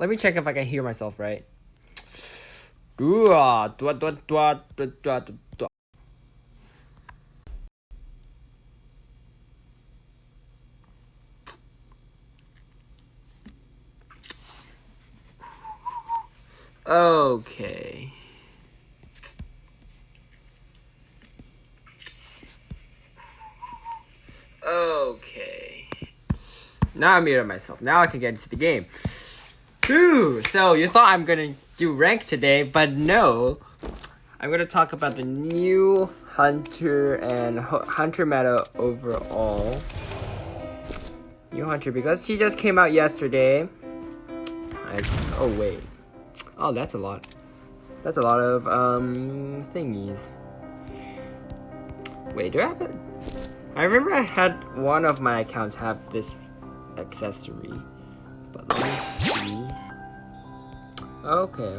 Let me check if I can hear myself right. Okay. Okay. Now I'm muted myself. Now I can get into the game. Ooh, so you thought I'm gonna do rank today, but no. I'm gonna talk about the new Hunter and Hunter meta overall. New Hunter, because she just came out yesterday. Oh wait. Oh, that's a lot. That's a lot of thingies. Wait, do I have it? I remember I had one of my accounts have this accessory, but let me see. Okay.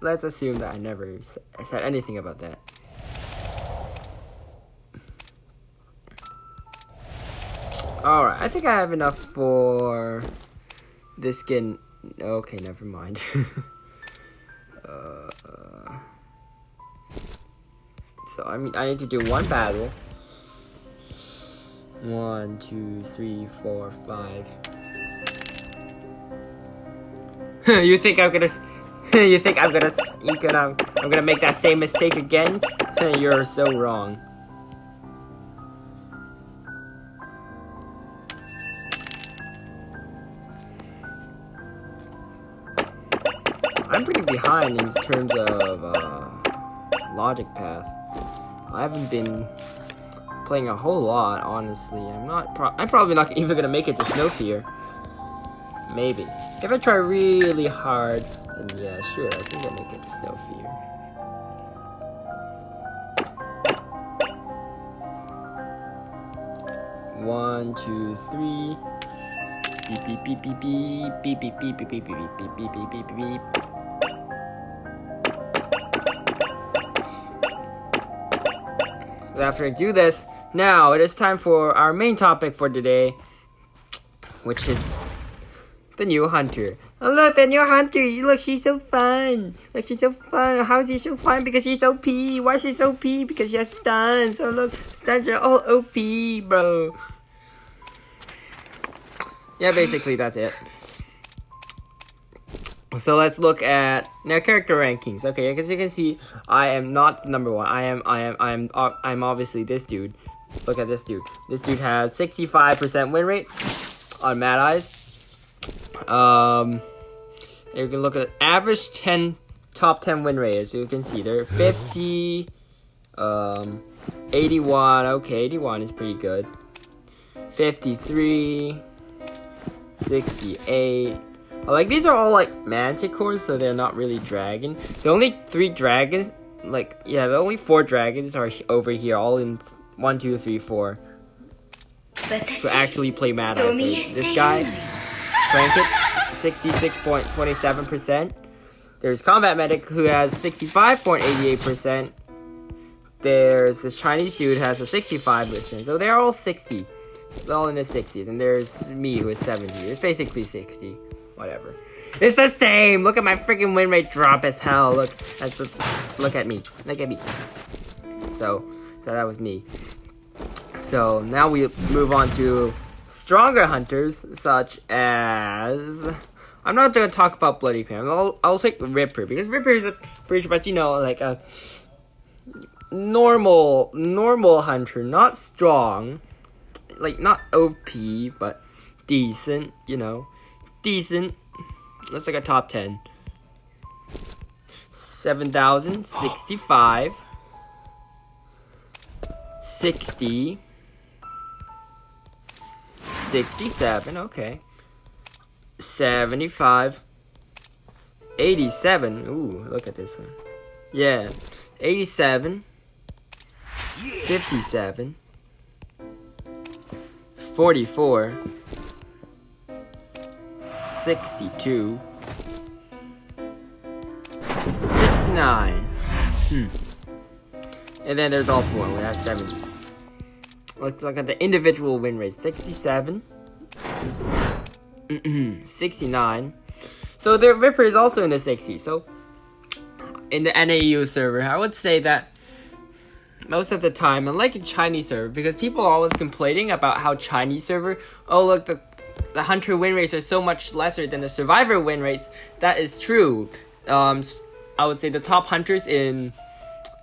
Let's assume that I never said anything about that. Alright, I think I have enough for this skin. Okay, never mind. So I need to do one battle. 1, 2, 3, 4, 5. You think I'm gonna make that same mistake again? You're so wrong. I'm pretty behind in terms of logic path. I haven't been playing a whole lot, honestly. I'm probably not even gonna make it to Snow Fear. Maybe. If I try really hard, then yeah, sure, I think I'll make it to Snow Fear. One, 2, 3. Beep beep beep beep beep beep beep beep beep beep beep beep beep beep beep beep. So after I do this, now it is time for our main topic for today, which is the new Hunter. Oh look, the new Hunter! Look, she's so fun! Look, she's so fun! How is she so fun? Because she's OP! Why is she so OP? Because she has stuns! Oh look, stuns are all OP, bro! Yeah, basically that's it. So let's look at now character rankings. Okay, as you can see, I am not number one. I'm obviously this dude. Look at this dude. This dude has 65% win rate on Mad Eyes. You can look at average top 10 win rate. As you can see, they're 50, 81. Okay, 81 is pretty good. 53, 68. Like, these are all, like, manticores, so they're not really dragon. The only 3 dragons, the only 4 dragons are over here, all in 1, 2, 3, 4. To actually play Mad Eyes. So this guy, Blanket, 66.27%. There's Combat Medic, who has 65.88%. There's this Chinese dude, has a 65%. So they're all 60. They're all in the 60s. And there's me, who is 70. It's basically 60. Whatever. It's the same. Look at my freaking win rate drop as hell. Look at me. Look at me. So that was me. So now we move on to stronger hunters, such as I'm not gonna talk about Bloody Cram. I'll take Ripper, because Ripper is a pretty much, like a normal hunter, not strong, like not OP, but decent, decent. Let's take a top 10. 7,065, 60, 67, okay, 75, 87, ooh, look at this one, yeah, 87, 57, 44, 62, 69, and then there's all 4, we have 70. Let's look at the individual win rates. 67, 69. So the Ripper is also in the 60s. So in the NAU server, I would say that most of the time, unlike in Chinese server, because people are always complaining about how Chinese server, oh look, the hunter win rates are so much lesser than the survivor win rates. That is true. I would say the top hunters in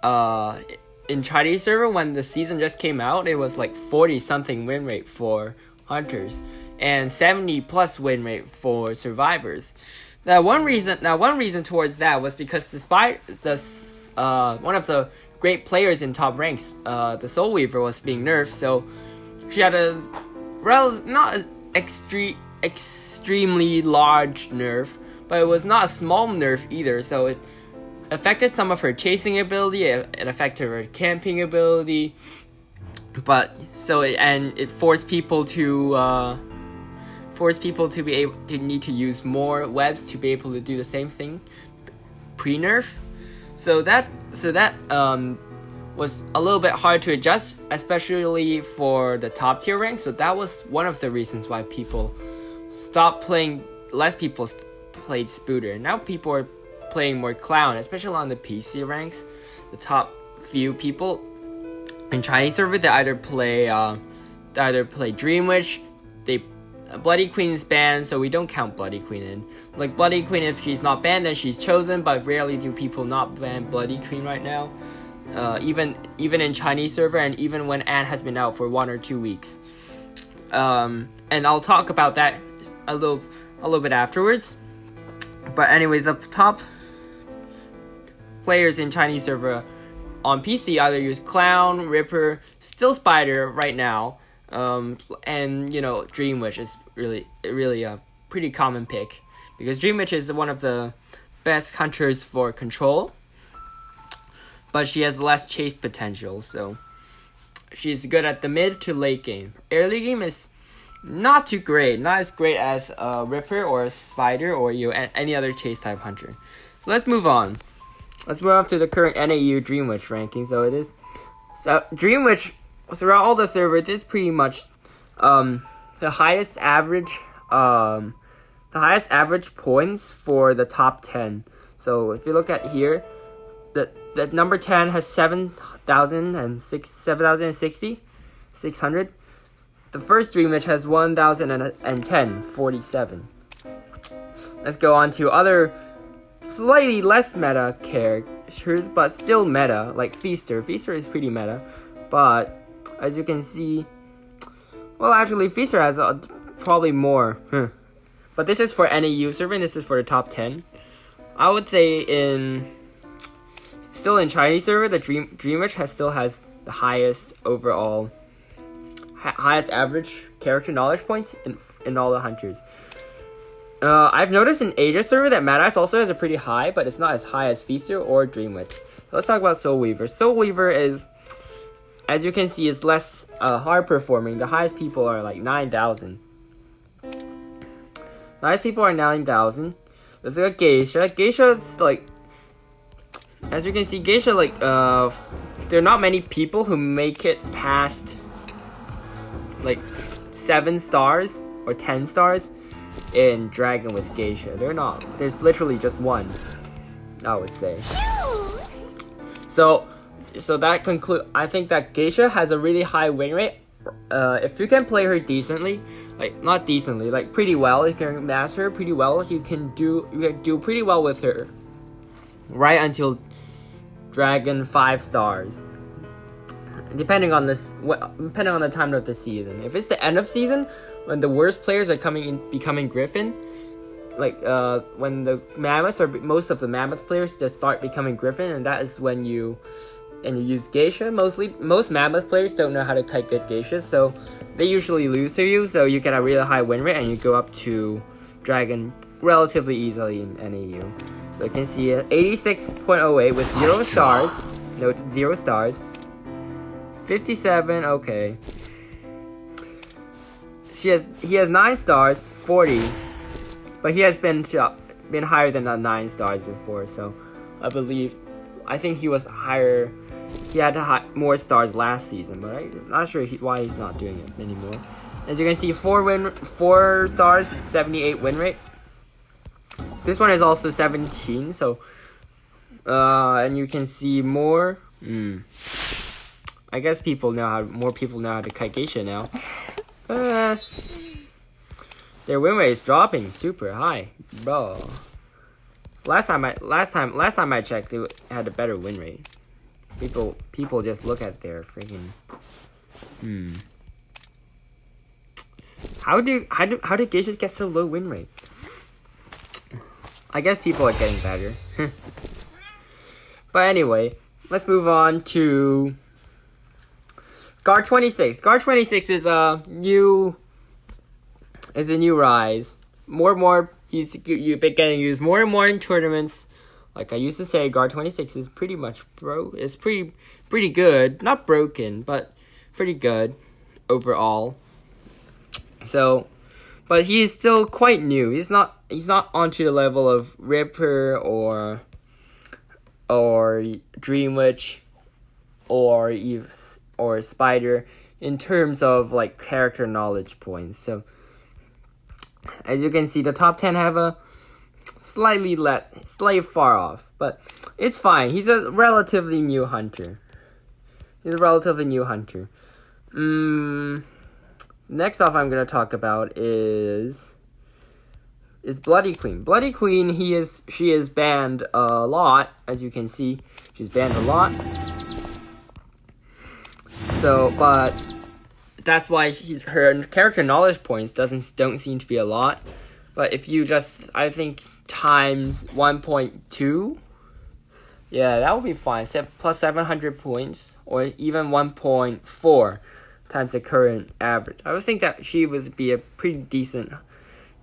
Chinese server, when the season just came out, it was like 40 something win rate for hunters and 70 plus win rate for survivors. Now one reason towards that was because one of the great players in top ranks, the Soul Weaver, was being nerfed, so she had not an extremely large nerf, but it was not a small nerf either, so it affected some of her chasing ability, it affected her camping ability, it forced people to be able to need to use more webs to be able to do the same thing pre-nerf. So that was a little bit hard to adjust, especially for the top tier rank. So that was one of the reasons why people stopped playing. Less people played Spooter. Now people are playing more Clown, especially on the PC ranks. The top few people in Chinese server, they either play Dream Witch. Bloody Queen is banned, so we don't count Bloody Queen in. Like Bloody Queen, if she's not banned, then she's chosen, but rarely do people not ban Bloody Queen right now. Even in Chinese server, and even when Ant has been out for 1 or 2 weeks. And I'll talk about that a little bit afterwards. But anyways, the top players in Chinese server on PC either use Clown, Ripper, still Spider right now. And Dream Witch is really a pretty common pick, because Dream Witch is one of the best hunters for control, but she has less chase potential, so she's good at the mid to late game. Early game is not too great, not as great as Ripper or Spider or any other chase type hunter. So let's move on. Let's move on to the current NAU Dream Witch ranking. So Dream Witch, throughout all the servers, it's pretty much the highest average points for the top 10. So if you look at here, the number 10 has 600. The first Dream Witch has 1,010, 47. Let's go on to other slightly less meta characters, but still meta, like Feaster. Feaster is pretty meta, but as you can see, well, actually, Feaster has probably more. But this is for NAU server, and this is for the top 10. I would say still in Chinese server, the Dream Witch still has the highest overall, highest average character knowledge points in all the hunters. I've noticed in Asia server that Mad Eyes also has a pretty high, but it's not as high as Feaster or Dream Witch. Let's talk about Soul Weaver. Soul Weaver is, as you can see, is less hard performing. The highest people are like 9,000. The highest people are 9,000. Let's look at Geisha. Geisha's like, as you can see, Geisha, like, there are not many people who make it past like 7 stars or 10 stars in Dragon with Geisha. There's literally just one, I would say. So that I think that Geisha has a really high win rate. If you can play her decently, like not decently, like pretty well, if you can master her pretty well, you can do pretty well with her right until Dragon 5 stars. Depending on the time of the season. If it's the end of season, when the worst players are becoming Griffin, like when the mammoths or most of the mammoth players just start becoming Griffin, and that is when you use Geisha. Most mammoth players don't know how to kite good Geishas, so they usually lose to you. So you get a really high win rate, and you go up to Dragon relatively easily in NAU. So you can see 86.08 with 0 stars. Note 0 stars. 57. Okay. He has 9 stars, 40, but he has been higher than 9 stars before. So I think he was higher. He had more stars last season, but I'm not sure why he's not doing it anymore. As you can see, 4 stars, 78 win rate. This one is also 17, so and you can see more. I guess more people know how to kite geisha now. Their win rate is dropping super high, bro. Last time I checked, they had a better win rate. People just look at their freaking. How do geishas get so low win rate? I guess people are getting better. But anyway, let's move on to Guard 26. Guard 26 is a new rise. You've been getting used more and more in tournaments. Like I used to say, Guard 26 is pretty much it's pretty good. Not broken, but pretty good overall. So, but he's still quite new. He's not onto the level of Ripper or Dream Witch or Spider in terms of like character knowledge points. So, as you can see, the top 10 have a slightly far off, but it's fine. He's a relatively new hunter. Next off I'm going to talk about is Bloody Queen. Bloody Queen, she is banned a lot, as you can see. She's banned a lot. So, but that's why her character knowledge points don't seem to be a lot. But if you just, I think, times 1.2, yeah, that would be fine. Plus 700 points, or even 1.4 times the current average. I would think that she would be a pretty decent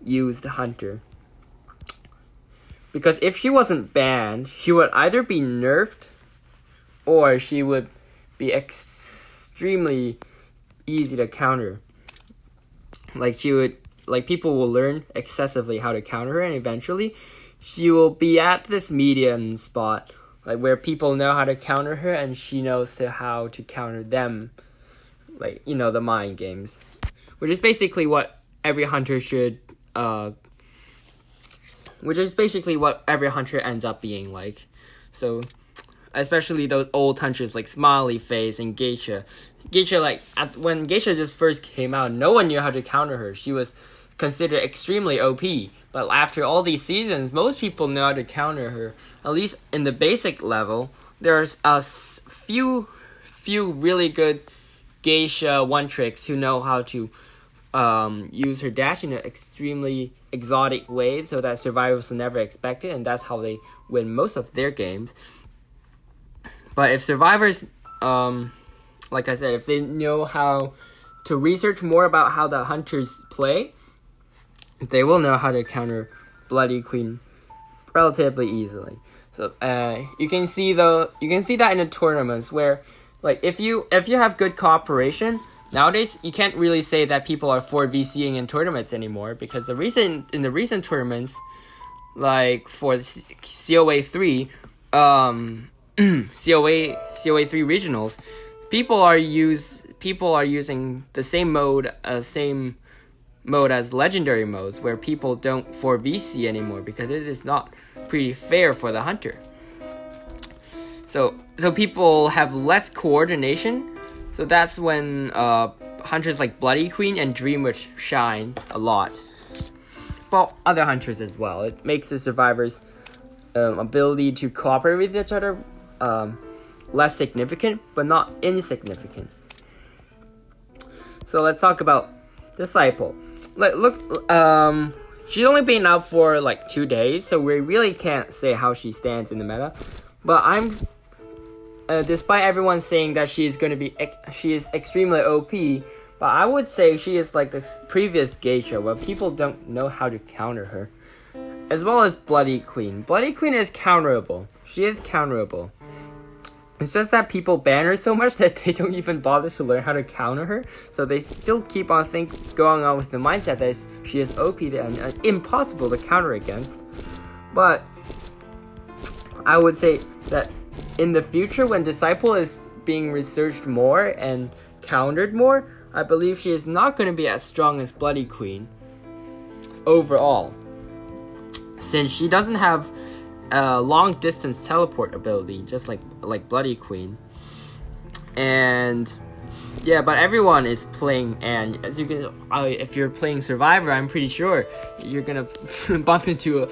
used hunter. Because if she wasn't banned, she would either be nerfed, or she would be extremely easy to counter. People will learn excessively how to counter her, and eventually she will be at this medium spot, like where people know how to counter her and she knows how to counter them, like, you know, the mind games, which is basically what every hunter ends up being like. So especially those old hunters like Smiley Face and Geisha, when Geisha just first came out, no one knew how to counter her. She was considered extremely OP, but after all these seasons, most people know how to counter her. At least in the basic level, there's a few really good Geisha one-tricks who know how to use her dash in an extremely exotic way so that survivors will never expect it, and that's how they win most of their games. But if survivors, like I said, if they know how to research more about how the hunters play, they will know how to counter Bloody Queen relatively easily. So you can see that in the tournaments where, like, if you have good cooperation, nowadays you can't really say that people are 4VCing in tournaments anymore, because in the recent tournaments, like for COA 3, COA 3 regionals, people are using the same mode as legendary modes, where people don't 4VC anymore because it is not pretty fair for the hunter. So people have less coordination. So that's when hunters like Bloody Queen and Dream Witch shine a lot. But other hunters as well. It makes the survivors' ability to cooperate with each other less significant, but not insignificant. So let's talk about Disciple. She's only been out for like 2 days, so we really can't say how she stands in the meta. But despite everyone saying that she is extremely OP, but I would say she is like the previous Geisha, where people don't know how to counter her. As well as Bloody Queen. Bloody Queen is counterable. She is counterable. It's just that people ban her so much that they don't even bother to learn how to counter her. So they still keep on going on with the mindset that she is OP and impossible to counter against. But I would say that in the future, when Disciple is being researched more and countered more, I believe she is not going to be as strong as Bloody Queen overall, since she doesn't have a long distance teleport ability, just like Bloody Queen. And yeah, but everyone is playing Anne. As you can, if you're playing Survivor, I'm pretty sure you're gonna bump into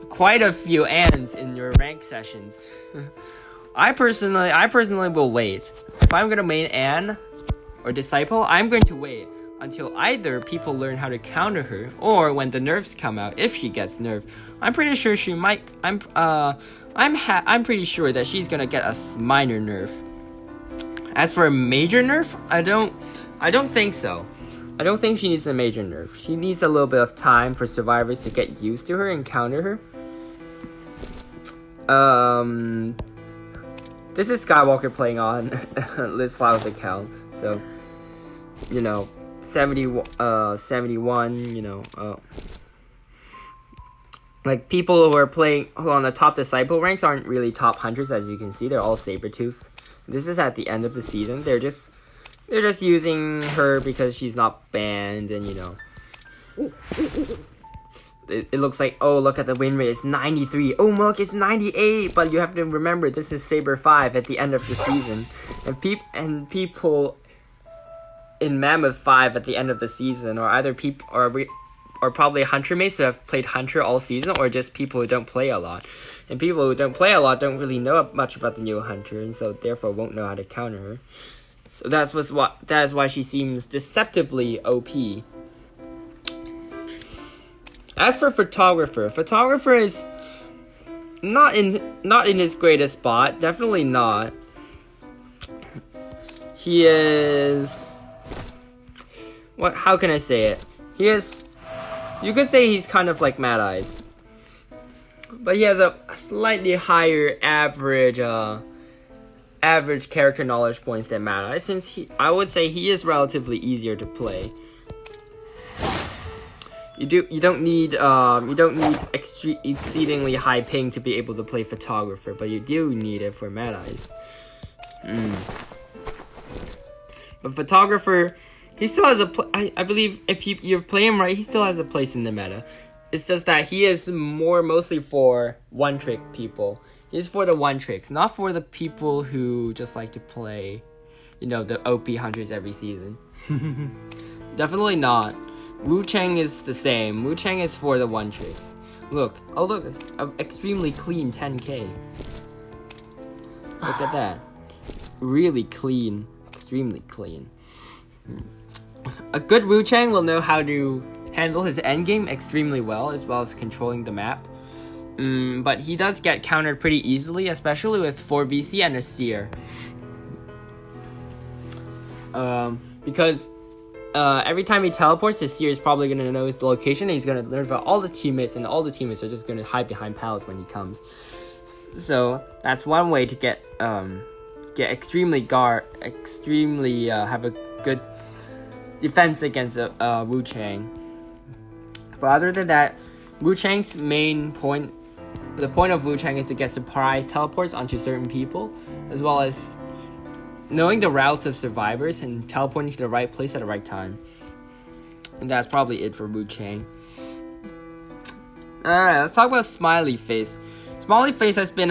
quite a few Anns in your rank sessions. I personally will wait. If I'm gonna main Anne or Disciple, I'm going to wait until either people learn how to counter her, or when the nerfs come out, if she gets nerfed. I'm pretty sure she might. I'm pretty sure that she's gonna get a minor nerf. As for a major nerf, I don't think so. I don't think she needs a major nerf. She needs a little bit of time for survivors to get used to her and counter her. This is Skywalker playing on Liz Flowers' account, so 71, like people who are on the top Disciple ranks aren't really top hunters, as you can see. They're all Sabretooth. This is at the end of the season. They're just using her because she's not banned, and it looks like, oh, look at the win rate, it's 93. Oh, look, it's 98. But you have to remember, this is Saber 5 at the end of the season, and people in Mammoth 5 at the end of the season, or either people or probably Hunter mates who have played Hunter all season, or just people who don't play a lot. And people who don't play a lot don't really know much about the new Hunter, and so therefore won't know how to counter her. So that is why she seems deceptively OP. As for Photographer is not in his greatest spot. Definitely not. He is, how can I say it? You could say he's kind of like Mad Eyes, but he has a slightly higher average character knowledge points than Mad Eyes, since I would say he is relatively easier to play. You don't need exceedingly high ping to be able to play Photographer, but you do need it for Mad Eyes. But Photographer, he still has I believe if you play him right, he still has a place in the meta. It's just that he is mostly for one-trick people. He's for the one-tricks, not for the people who just like to play, the OP hunters every season. Definitely not. Wu Chang is the same. Wu Chang is for the one-tricks. Look, it's an extremely clean 10k. Look at that. Really clean. Extremely clean. A good Wu Chang will know how to handle his endgame extremely well, as well as controlling the map. But he does get countered pretty easily, especially with 4VC and a Seer. Because every time he teleports, the Seer is probably going to know his location, and he's going to learn about all the teammates, and all the teammates are just going to hide behind palace when he comes. So that's one way to get extremely have a good defense against Wu Chang. But other than that, Wu Chang's main point, the point of Wu Chang is to get surprise teleports onto certain people, as well as knowing the routes of survivors and teleporting to the right place at the right time. And that's probably it for Wu Chang. Alright, let's talk about Smiley Face. Smiley Face has been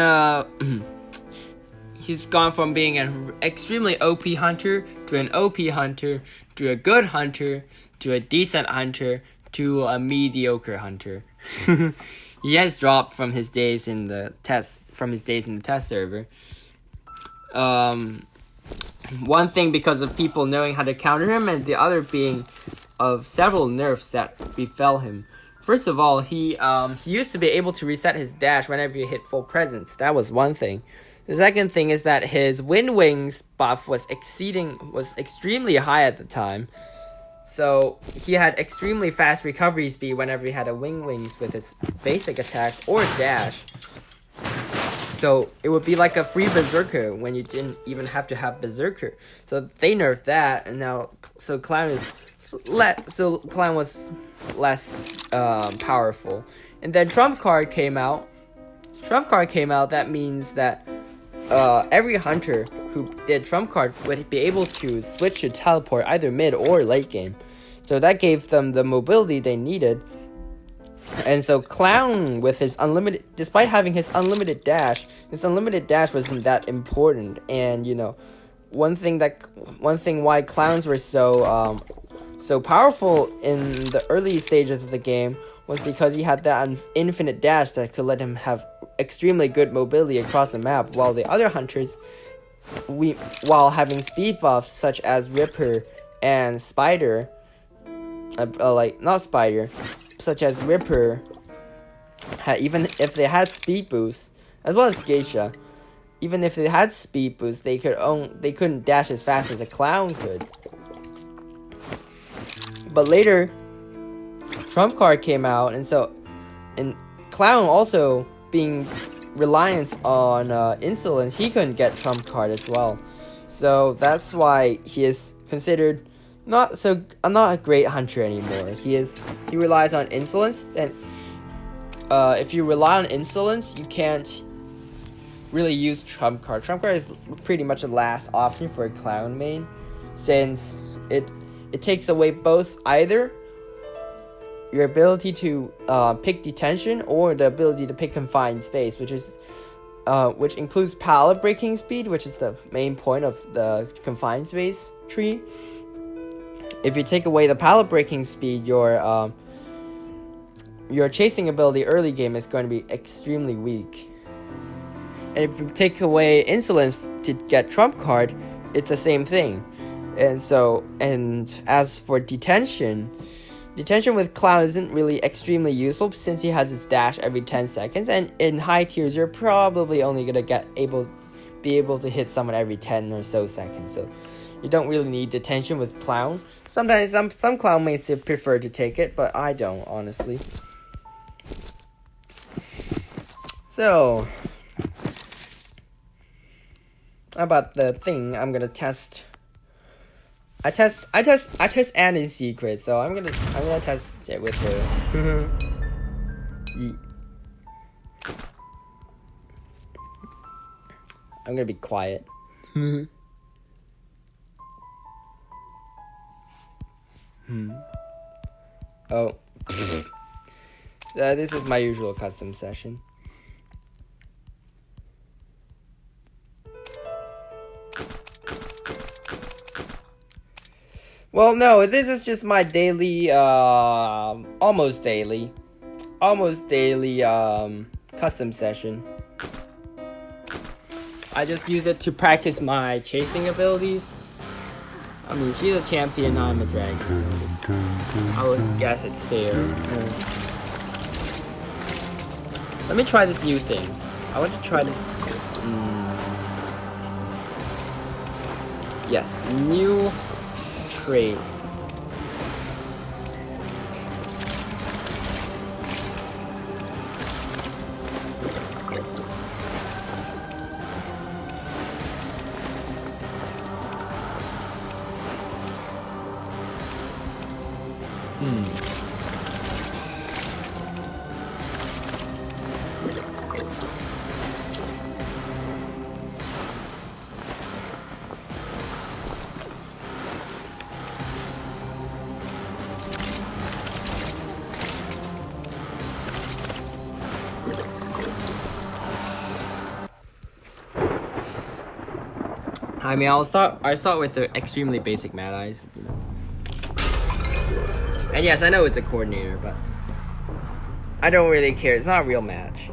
he's gone from being an extremely OP hunter to an OP hunter to a good hunter to a decent hunter to a mediocre hunter. He has dropped from his days in the test server. One thing because of people knowing how to counter him, and the other being of several nerfs that befell him. First of all, he used to be able to reset his dash whenever you hit full presence. That was one thing. The second thing is that his wind wings buff was extremely high at the time. So he had extremely fast recovery speed whenever he had a wings with his basic attack or dash. So it would be like a free Berserker when you didn't even have to have Berserker. So they nerfed that, and now Clown was less powerful. And then Trump card came out. That means that every hunter who did trump card would be able to switch to teleport either mid or late game. So that gave them the mobility they needed. And so Clown, with his unlimited, despite having his unlimited dash wasn't that important. And you know, one thing why clowns were so powerful in the early stages of the game was because he had that infinite dash that could let him have extremely good mobility across the map, while the other hunters, while having speed buffs such as Ripper and Spider, such as Ripper, even if they had speed boosts, as well as Geisha, even if they had speed boosts, they couldn't dash as fast as a Clown could. But later, Trump card came out, and Clown also being reliant on insolence, he couldn't get Trump card as well. So that's why he is considered not a great hunter anymore. He relies on insolence, and if you rely on insolence, you can't really use Trump card. Trump card is pretty much the last option for a Clown main, since it takes away both either your ability to pick detention or the ability to pick confined space, which includes pallet breaking speed, which is the main point of the confined space tree. If you take away the pallet breaking speed, your chasing ability early game is going to be extremely weak. And if you take away insolence to get Trump card, it's the same thing. And as for detention with Clown isn't really extremely useful, since he has his dash every 10 seconds, and in high tiers you're probably only gonna be able to hit someone every 10 or so seconds. So you don't really need detention with Clown. Sometimes some Clown mates prefer to take it, but I don't, honestly. So how about the thing I'm gonna test? I test Annie's secret, so I'm gonna test it with her. I'm gonna be quiet. Oh. This is my usual custom session. Well, no, this is just my daily, almost daily custom session. I just use it to practice my chasing abilities. I mean, she's a champion, I'm a dragon, so I would guess it's fair. Let me try this new thing. I want to try this. Yes, new trait. I mean, I start with the extremely basic Mad Eyes. You know. And yes, I know it's a coordinator, but I don't really care. It's not a real match.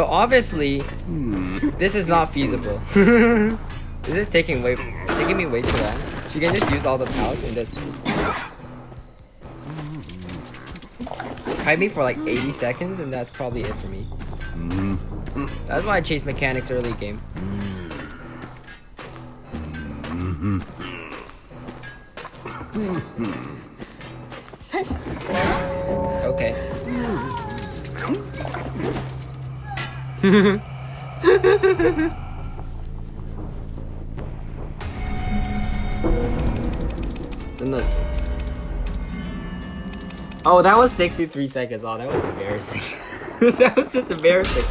So obviously, this is not feasible. This is taking me way too long. She can just use all the powers and just kite me for like 80 seconds, and that's probably it for me. That's why I chase mechanics early game. Okay. Oh, that was 63 seconds. Oh, that was embarrassing. That was just embarrassing.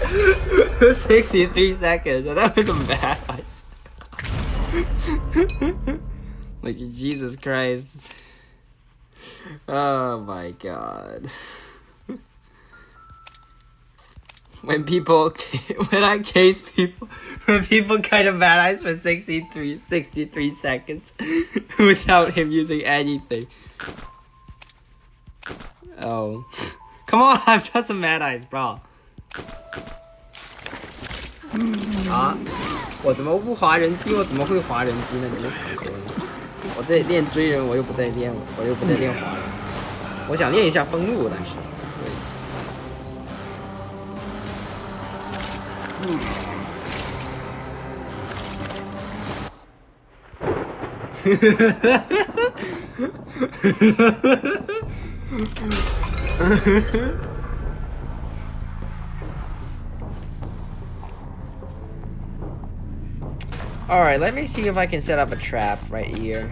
63 seconds. Oh, that was some bad eyes. Like, Jesus Christ. Oh my god. When I case people, when people kind of bad eyes for 63 seconds without him using anything. Oh. Come on, I'm just a mad eyes, bro. 啊？我怎么不滑人机？我怎么会滑人机呢？你们想说呢？我在练追人，我又不在练滑人。我想练一下封路，但是。Alright, let me see if I can set up a trap right here.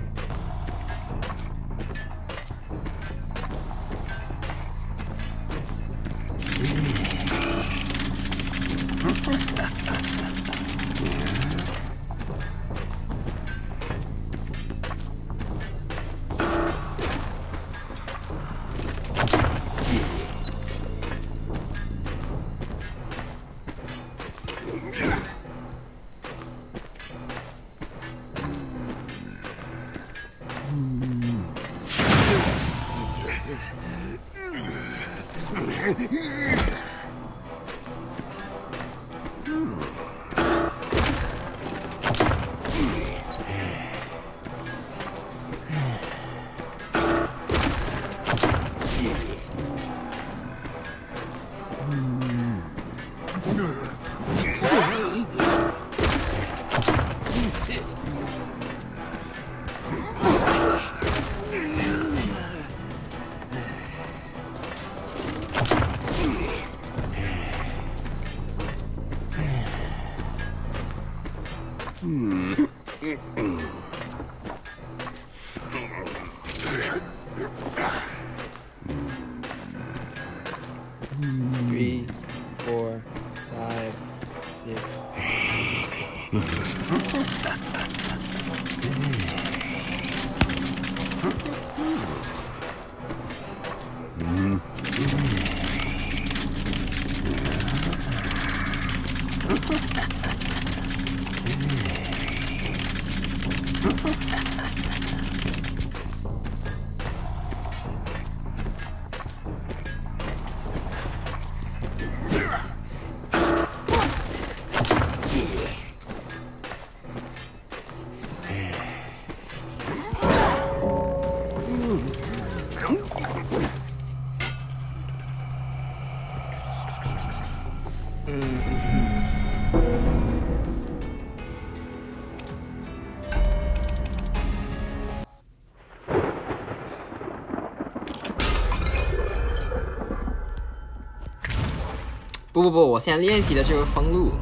不，我现在练习的这个封路。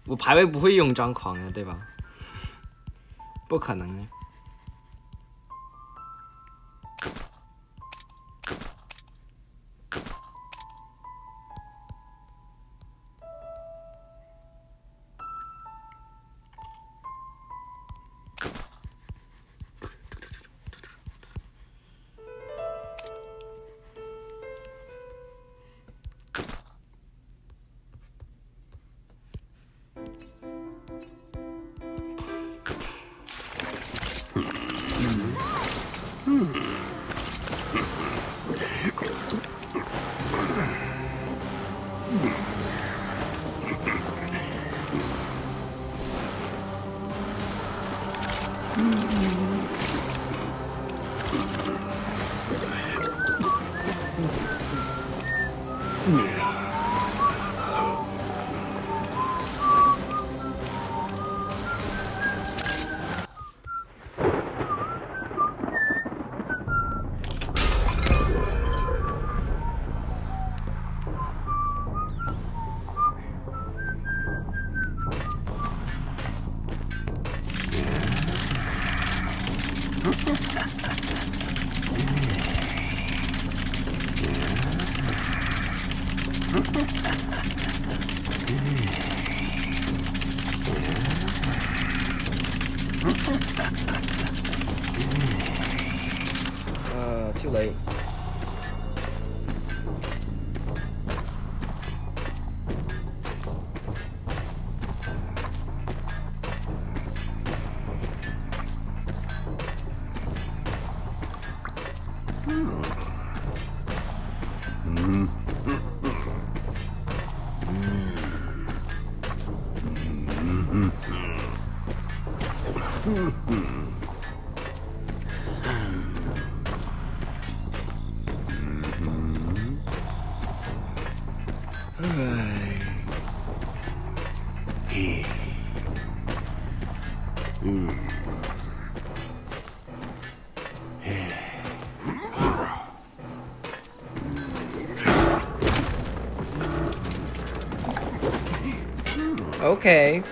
我排位不会用张狂的，对吧？不可能的。Too late. Okay.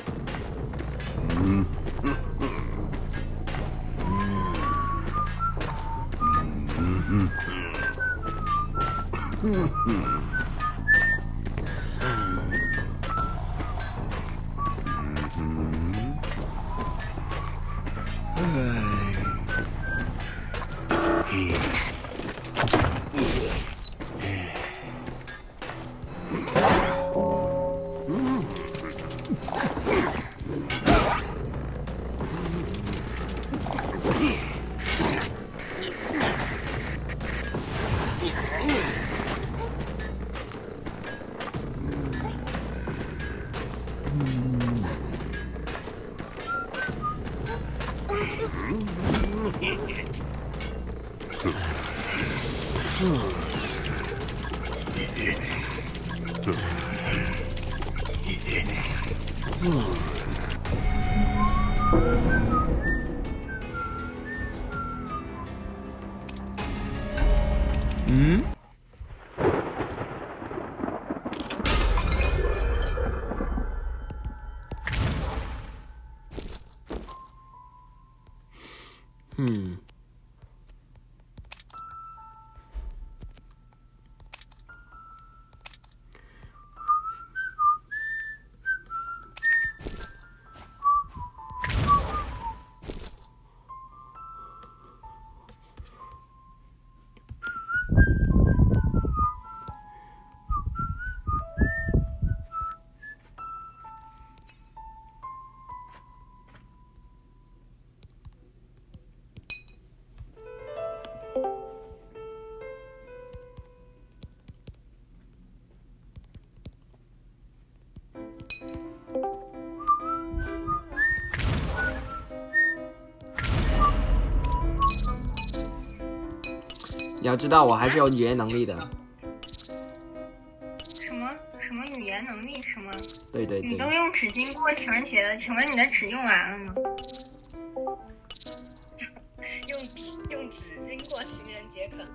你要知道，我还是有语言能力的。什么语言能力？什么？对对对。你都用纸巾过情人节了，请问你的纸用完了吗？用纸巾过情人节可？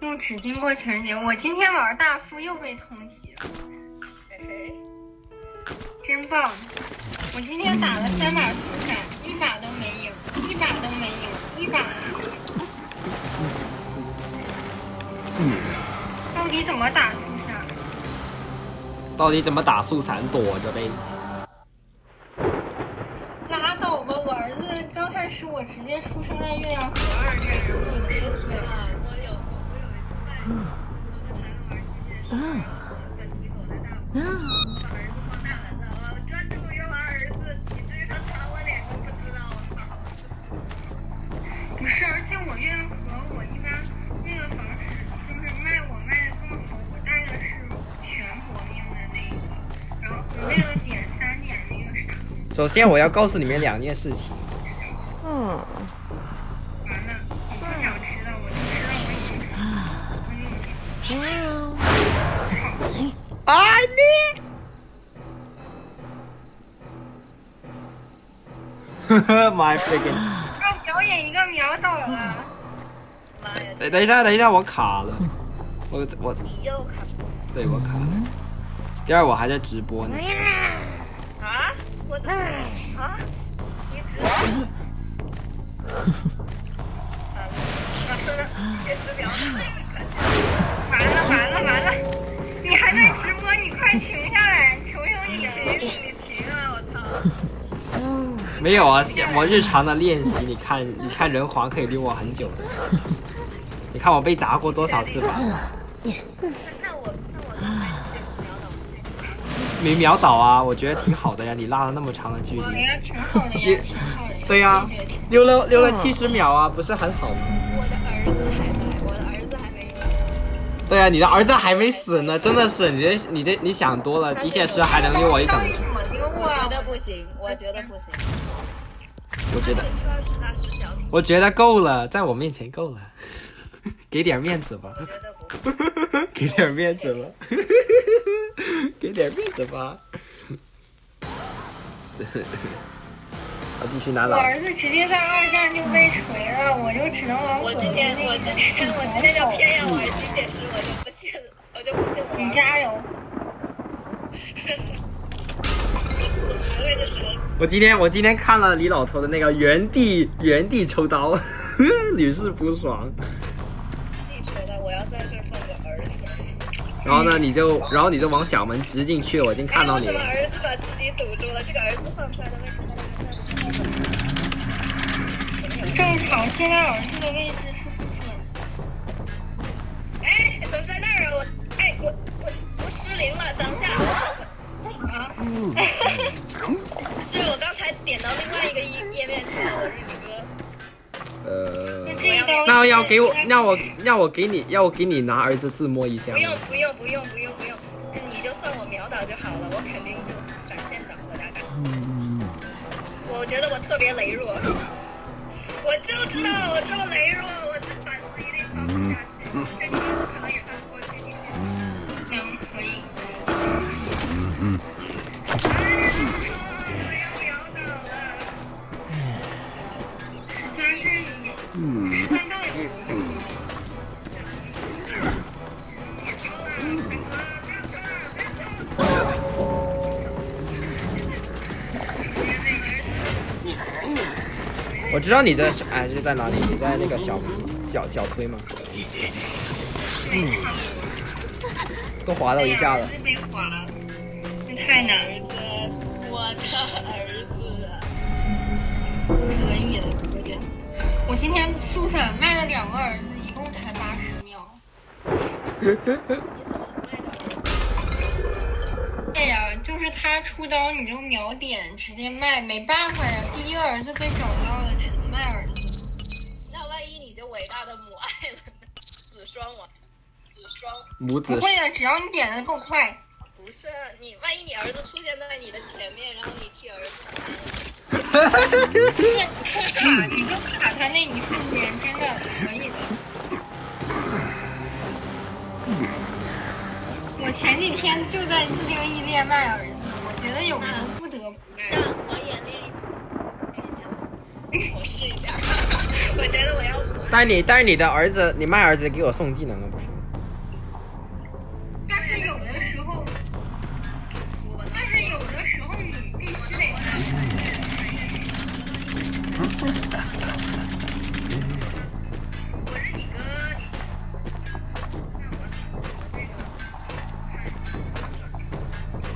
用纸巾过情人节，我今天玩大富又被通缉了。嘿嘿，真棒！我今天打了3把速闪，1把都没赢，1把都没赢，1把都没赢。到底怎么打速闪？到底怎么打速闪？躲着呗。拉倒吧，我儿子刚开始我直接出生在月亮河2站。你别提了，我有一次在台湾玩机械的时候，本体躲在大房，把儿子放大门了，我专注于玩儿子，以至于他长我脸都不知道，我操！不是，而且我月亮河我一般那个房子就是我卖的更好，我带的是全国首先我要告诉你们2件事情。完了，我不想吃了，我就知道我已经啊你！My freaking！ 要表演一个秒倒了。妈呀！等一下，我卡了。我你又卡？对，我卡了。第二，我还在直播呢。啊？我啊？你直播？70秒完了！你还在直播，你快停下来，求求你了！你停啊！我操！没有啊，我日常的练习，你看人皇可以溜我很久的。你看我被砸过多少次吧？那我刚才机械师秒倒没秒倒啊，我觉得挺好的呀，你拉了那么长的距离。挺好的呀，挺好的呀。对呀，溜了70秒啊，不是很好吗？我的儿子还在，我的儿子还没死。对啊，你的儿子还没死呢，真的是你想多了，机械师还能溜我一整局。我觉得不行。我觉得够了，在我面前够了，给点面子吧。我觉得不给点面子吧。给点面子吧。我继续拿老。我儿子直接在2战就被锤了，我就只能往我今天就偏要玩机械师，我就不信我玩。你加油！我今天看了李老头的那个原地抽刀，屡试不爽。你觉得我要在这放个儿子？然后呢，你就往小门直进去了，我已经看到你了。我怎么儿子把自己堵住了？这个儿子放出来的位置是在70分。正常，现在儿子的位置是不准。哎，怎么在那儿啊？我失灵了，等下。是我刚才点到另外一个页面去了，我是你哥。那要给你拿儿子自摸一下。不用，你就算我秒倒就好了，我肯定就闪现倒了大概。我觉得我特别羸弱，我就知道我这么羸弱，我这板子一定翻不下去，这车我可能也翻不过去，你信吗？可以。我要秒倒了。13到底。别抽了，大哥，不要抽了。我知道你在是在哪里？你在那个小推吗？都滑了一下了。被滑了，这太难了。我的儿子。可以了。我今天树伞卖了2个儿子，一共才80秒。你怎么卖的儿子？对呀，就是他出刀你就秒点直接卖，没办法呀。第一个儿子被找到了，只能卖儿子。那万一你就伟大的母爱了呢？子双母子不会的，只要你点的够快。不是你，万一你儿子出现在你的前面，然后你替儿子。你就卡他那一瞬间，真的可以的。我前几天就在自经义练卖儿子，我觉得有人不得不卖。让我也练一下，我试一下。我觉得我要。但是你的儿子，你卖儿子给我送技能了不是？但是有的时候你必须得。我是你哥，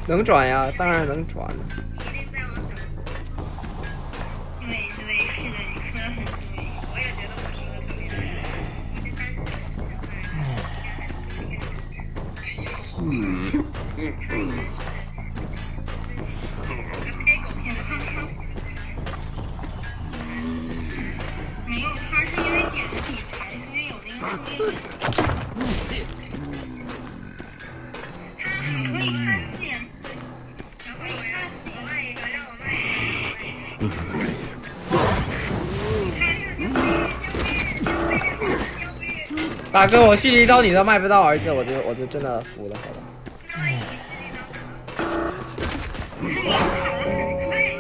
能转呀，当然能转了。你一定在往小。对，是的，你说的很对。我也觉得我说的特别对。我先担心现在应该还是有点。他应该是。给狗骗的他。没有，他是因为点的底牌，所以有那个数列。可以看4颜色。然后我卖一个，让我卖一个。大哥，我蓄力刀你都卖不到儿子，我就真的服了，好吧。那你蓄力刀不是你卡了很，哎，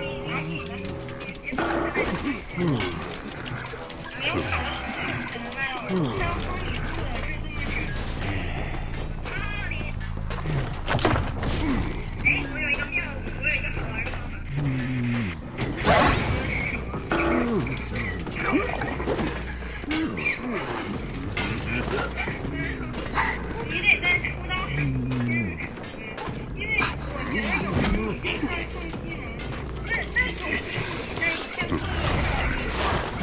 你到现在就谢谢。没有卡了很，怎么办呀？我要封你住了，这这么整。操你！哎，我有一个妙，我有一个好玩的方法。你得再出到很深，因为我觉得有时候你这块送技能，那总比你在一片空地上，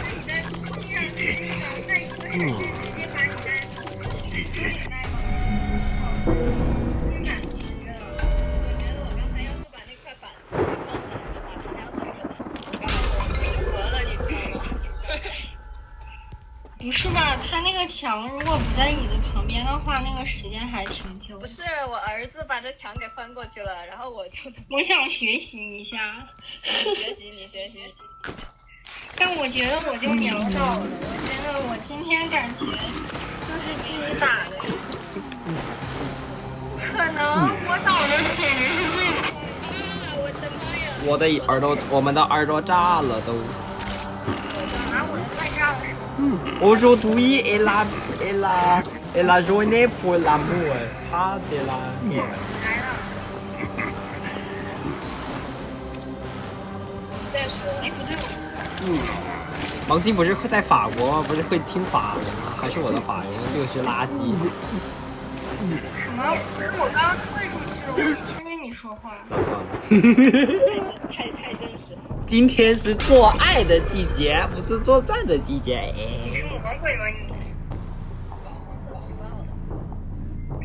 你在空地上那个地方，在一个闪现直接把你在手里卖吗？金满区了。我觉得我刚才要是把那块板子给放上来的话，他还要踩个板，然后我就活了，你知道吗？不是吧？他那个墙如果不在椅子旁边的话，那个时间还挺久。不是，我儿子把这墙给翻过去了，然后我就我想学习一下，你学习。但我觉得我就秒倒了。我觉得我今天感觉就是自己打的，可能我倒的简直是最啊！我的妈呀！我们的耳朵炸了都。拿我的快炸了。Aujourd'hui est la journée pour l'amour, pas de la guerre。来了，你再说，哎不对，我不是。王鑫不是会在法国吗？不是会听法文吗？还是我的法文就是垃圾？什么？我刚刚退出去了，我没听见你说话。那算了。太真实了。今天是做爱的季节，不是作战的季节。你是魔鬼吗你？搞黄色举报的。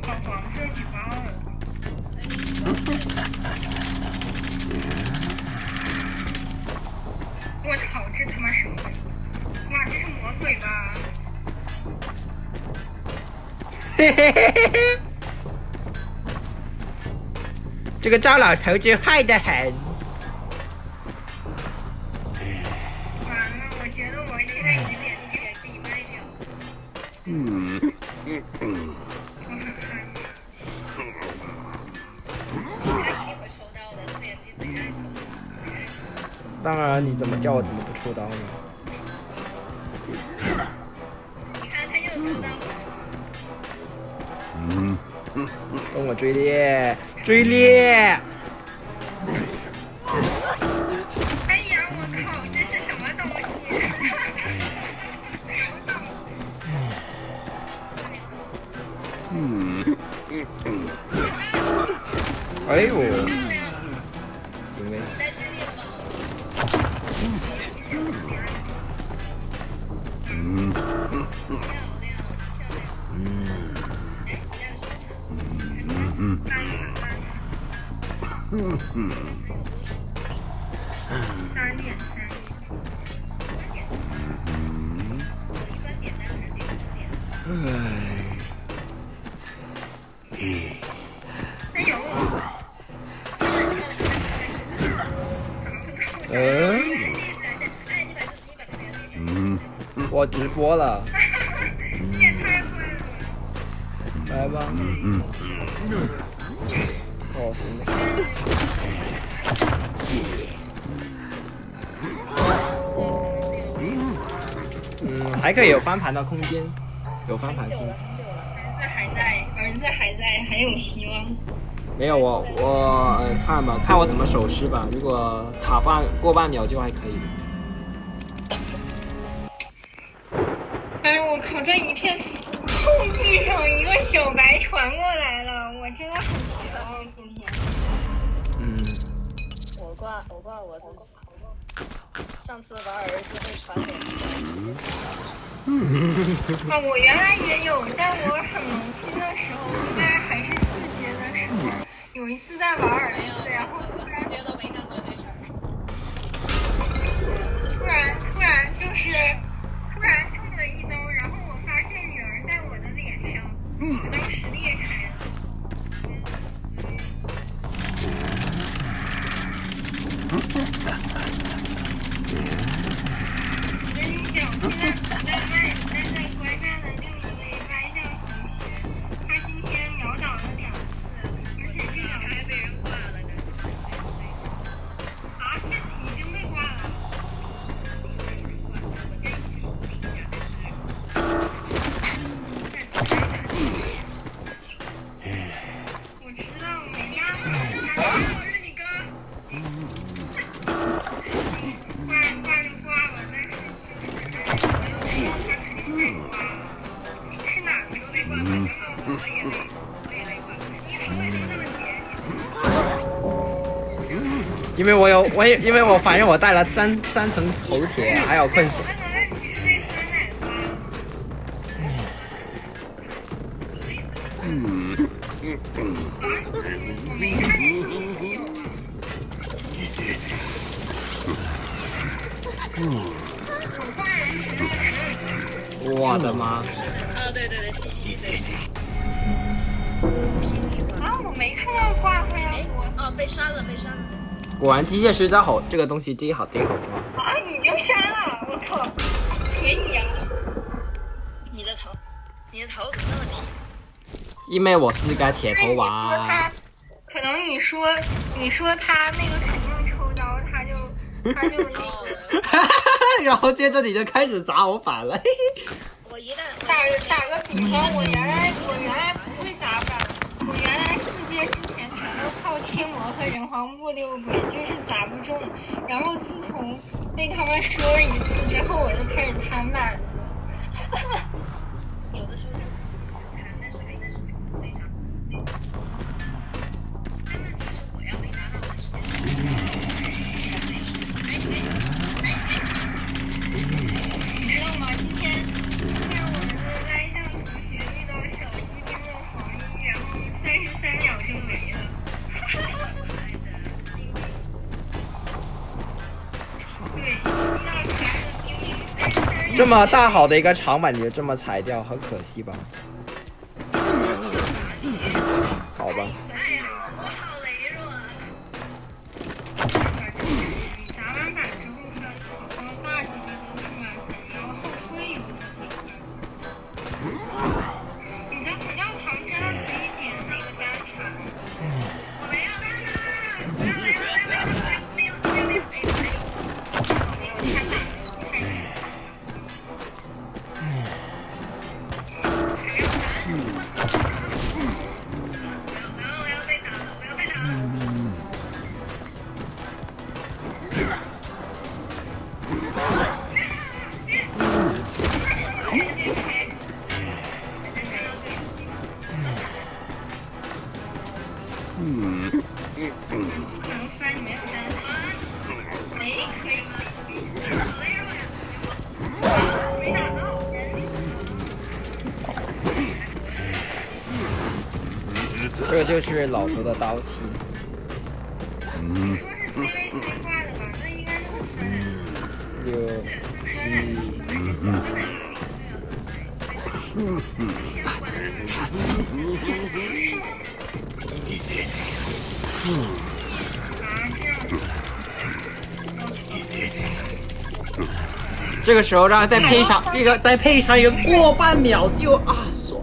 搞黄色举报了。我操，这他妈什么鬼？哇，这是魔鬼吧？嘿嘿嘿嘿嘿。这个糟老头子坏得很。完了，我觉得我现在已经眼睛给闭麦掉。我很害怕。他一定会抽刀的，四眼鸡贼爱抽刀。当然，你怎么叫我怎么不出刀呢？你看他又抽刀了。跟我追猎，追猎！哎呀，我靠，这是什么东西？哎呦，漂亮！行为。你带军力了吗？漂亮。哎，你带的水呢？还是3点。3点。我一般点单肯定5点。哎呦，我直播了。你也太会了。来吧。哦，行的。还可以有翻盘的空间，有翻盘空间。儿子还在，还有希望。没有我看吧，看我怎么守尸吧。如果过半秒就还可以。哎，我靠，在一片空地上，一个小白传过来了，我真的很绝望今天。我挂我自己。上次玩儿子被传给啊，我原来也有，在我很萌新的时候，应该还是4阶的时候，有一次在玩儿子，然后我4阶都没干过这事儿。突然就是中了一刀，然后我发现女儿在我的脸上，我当时裂开了。我跟你讲，现在在观战的6因为因为我反正我带了三层头铁，还有困险。我的妈！对，谢。啊，我没看到挂他呀，我。被删了。果然机械师真好，这个东西真好装。啊，已经删了，我靠，可以呀。你的头怎么那么铁？因为我是个铁头娃。可能你说他那个肯定抽刀，他就那个。然后接着你就开始砸我反了。我一旦打个比方，我原来不会砸反，我原来4阶之前全都靠贴膜和人皇木6轨，就是砸不中。然后自从被他们说了一次之后，我就开始摊板。有的时候谈，但是非常。但问题是我要被砸到，我之前你知道吗？今天我们的来向同学遇到小机兵的防御，然后33秒就没了。对，遇到全部经历。这么大好的一个长板，你就这么裁掉，很可惜吧？好吧。哎呀，我好羸弱啊！砸完板之后，它好像大几个都是满分，然后后推有的你的辅料旁真的可以点那个单产。我没有没有。这个就是老头的刀器。说是 CVC 挂的吧？那应该就是6、这个时候再配上一个过半秒就爽，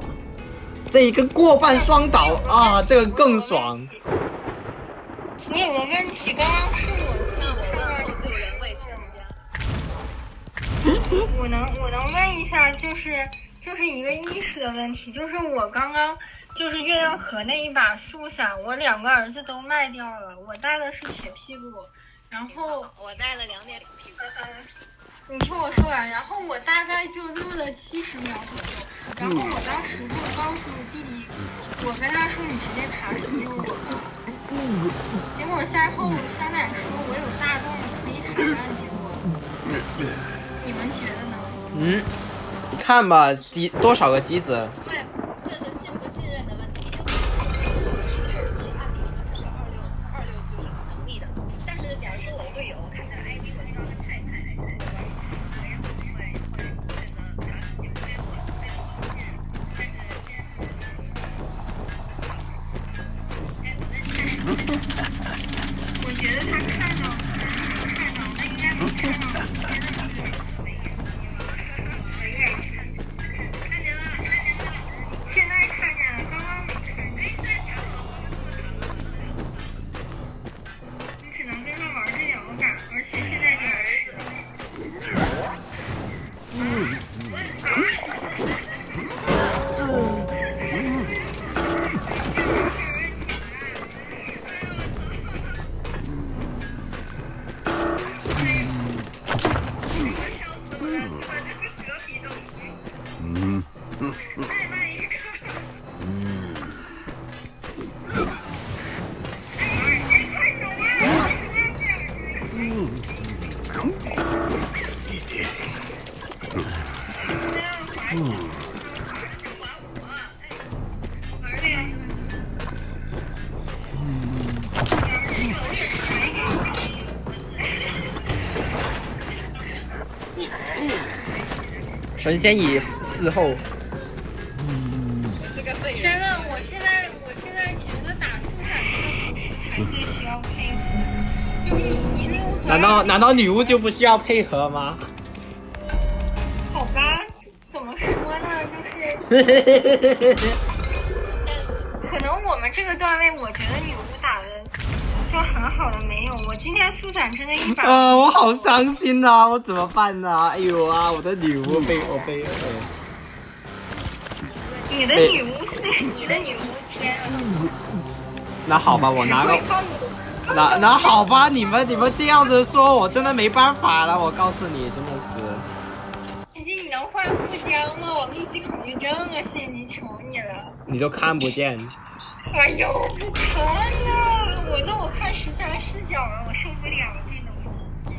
这一个过半双倒啊，这个更爽。我有个问题，刚刚是我问候救人为全家。我能问一下，就是一个意识的问题，就是我刚刚就是月亮河那一把速伞，我2个儿子都卖掉了，我带的是铁屁股，然后我带了2点屁股。你听我说完，然后我大概就录了70秒左右，然后我当时就告诉弟弟，我跟他说你直接爬死救我吧。结果赛后香奶说我有大洞，可以塔岸救我。你们觉得呢？你看吧，多少个机子？这是信不信任的问题。就比如说那个90按理说他是26就是能力的，但是假如说我的队友，我看他的 ID， 我知道他太菜了，我也会选择打死救，因为我这个我不信任。但是先不行。我在看。我觉得他看到，那应该没看到。没眼睛吗？没眼睛。看见了。现在看见了，刚刚没看见。这抢我的黄金这么长的，你只能跟他玩这2个杆，而且现在是儿子。神仙已嗣后。我是个废人。真的，我现在觉得打速闪这个才最需要配合，就是一路和。难道女巫就不需要配合吗？好吧，怎么说呢？就是可能我们这个段位，我觉得女巫打的就很好的没有。我今天速闪真的一把。我好伤心呐、我怎么办呢？哎呦啊，我的女巫被。你的女巫是你的女巫签了。那好吧，我拿个。那好吧，你们这样子说，我真的没办法了。我告诉你，真的是。姐姐，你能换富江吗？我密集恐惧症啊！现在求你了。你都看不见。哎呦，不看了！我看13视角了，我受不了这东西。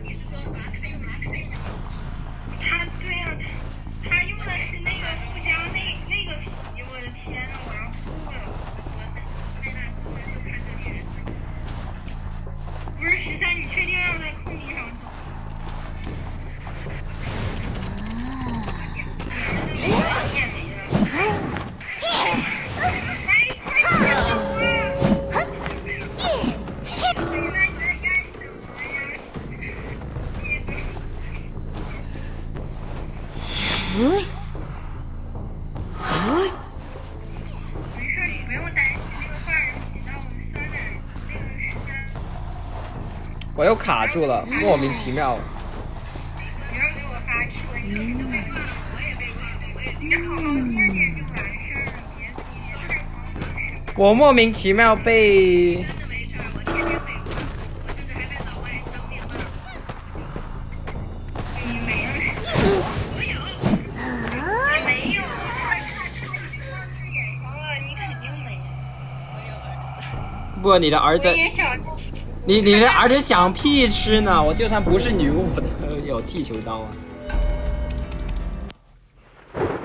你是说他用太小？对呀、他用的是那个富江那个皮，我的天呐，我要吐了！哇塞，麦娜13就看这女人。不是13，你确定要在空地上走？你也没了。没事，你不用担心那个坏人骑到我们酸奶那个时间。我又卡住了，莫名其妙。不要给我发车，你就被挂了，我也被挂了，你好好念念就完事儿了，别太慌了。我莫名其妙被。真的没事儿，我天天被挂，我甚至还被老外当面骂。你没有事。我有。你没有，看视野上了，你肯定没。我有儿子。不，你的儿子。我也想。你的儿子想屁吃呢！我就算不是女巫，我都有剃球刀啊！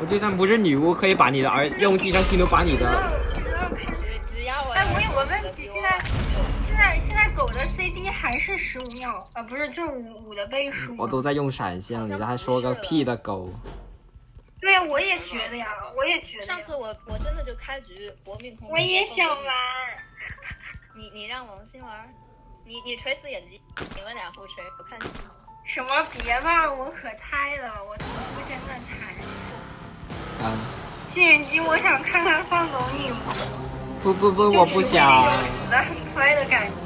我就算不是女巫，可以把你的用寄生器都把你的。只要我。哎，我有个问题，现在狗的 CD 还是15秒啊？不是，就是5的倍数。我都在用闪现，你还说个屁的狗！对呀，我也觉得呀，我也觉得。上次我真的就开局搏命空。我也想玩。你让王鑫玩。你垂死眼睛，你们俩互吹，我看清楚。什么？别吧，我可菜了，我真的菜。谢眼睛，我想看看放狗女巫。不，我不想。死得很快的感觉。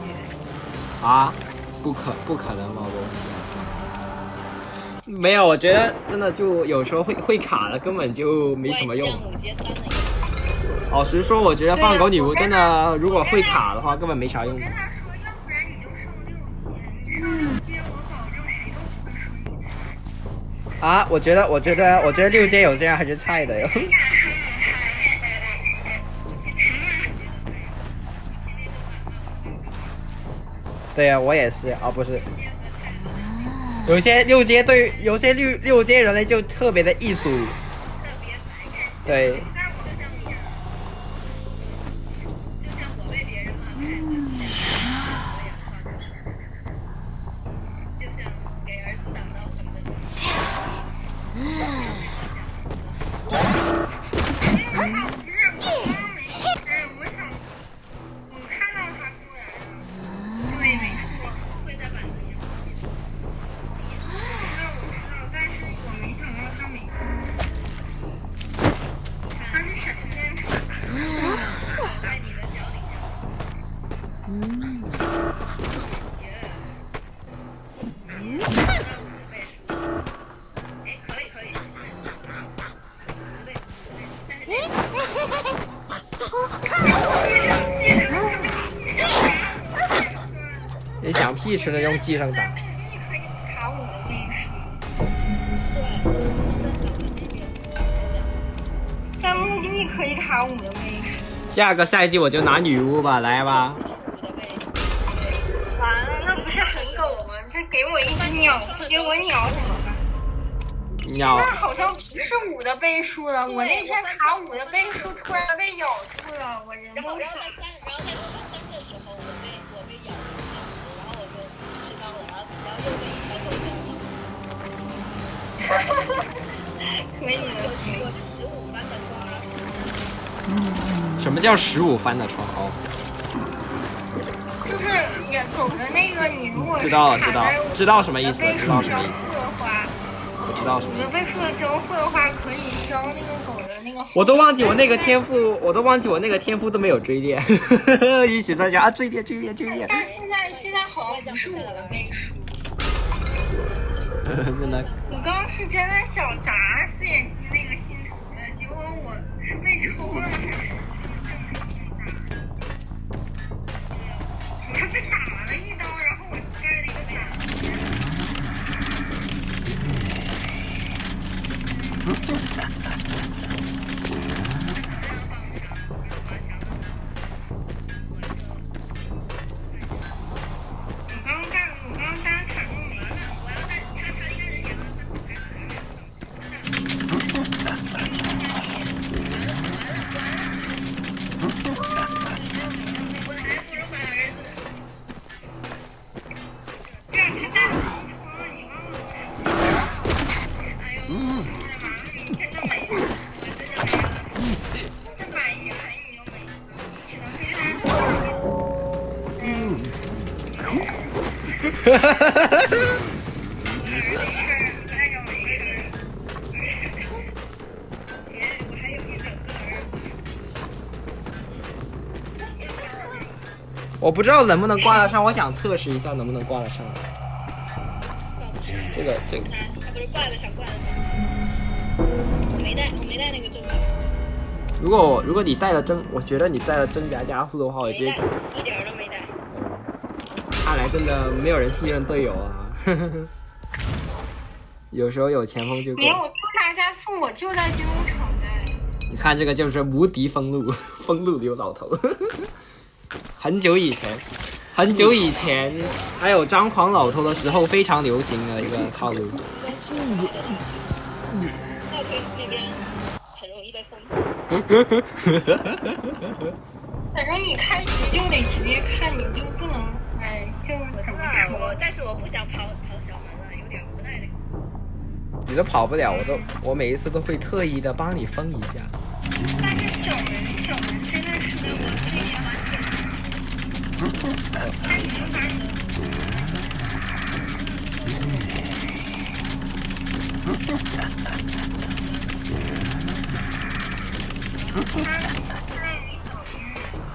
啊？不可能吗？没有，我觉得真的就有时候会卡的，根本就没什么用。老实说，我觉得放狗女巫真的，如果会卡的话，根本没啥用。我跟他说，要不然你就上6阶，你上6阶，我保证谁都不会说你菜。啊，我觉得6阶有些人还是菜的哟。对呀、我也是啊，不是。有些6阶对，有些六阶人类就特别的艺术。对。你想屁吃的用寄生打。你可以卡5的倍数。对，我上次是在小门那边在墓地可以卡5的倍数。下个赛季我就拿女巫吧，来吧。完了，那不是很狗吗？这给我一只鸟，不给我鸟怎么办？鸟。那好像不是5的倍数了。我那天卡5的倍数，突然被咬住了，我人都然后在13的时候，我被咬住想吃，然后我就吃到了，然后又被一条狗咬到。可以的。我是15翻的窗13。什么叫15翻的窗哦？就是狗的那个，你如果知道了，知道什么意思？知道什么意思？的话，我知道什么意思。5个倍数的交互的话，可以消那个狗的那个。我都忘记我那个天赋，都没有追猎，一起在家啊追猎。但现在好像不是5个倍数。真的。我刚刚是真的想砸4眼鸡那个新头的，结果我是被抽了还是就是正常被打？我是被打了一刀，然后我盖了一个板。我刚单砍中没了，我要在他应该是点了3口才把他给抽，完了，我还不如把儿子。对啊，他带了空窗了，你忘了？哎呦，完了，你真的没了，我真的没了，这把一排你就没了，只能被他。我的儿子那个没事，我还有一整个儿子。我不知道能不能挂得上，我想测试一下能不能挂得上。这个，他不是挂得上。我没带那个正牌。如果你带了我觉得你带了真假加速的话，我直接一点都没带。看来真的没有人信任队友啊！有时候有前锋就够。没有正常加速，我就在军工厂带。你看这个就是无敌封路刘老头。很久以前还有张狂老头的时候，非常流行的一个套路。倒推那边很容易被封死。反正你开局就得直接看，你就不能就我知道但是我不想跑小门了，有点无奈的。你都跑不了，我每一次都会特意的帮你封一下。但是小门真的是我推电话谢谢。那你就把你。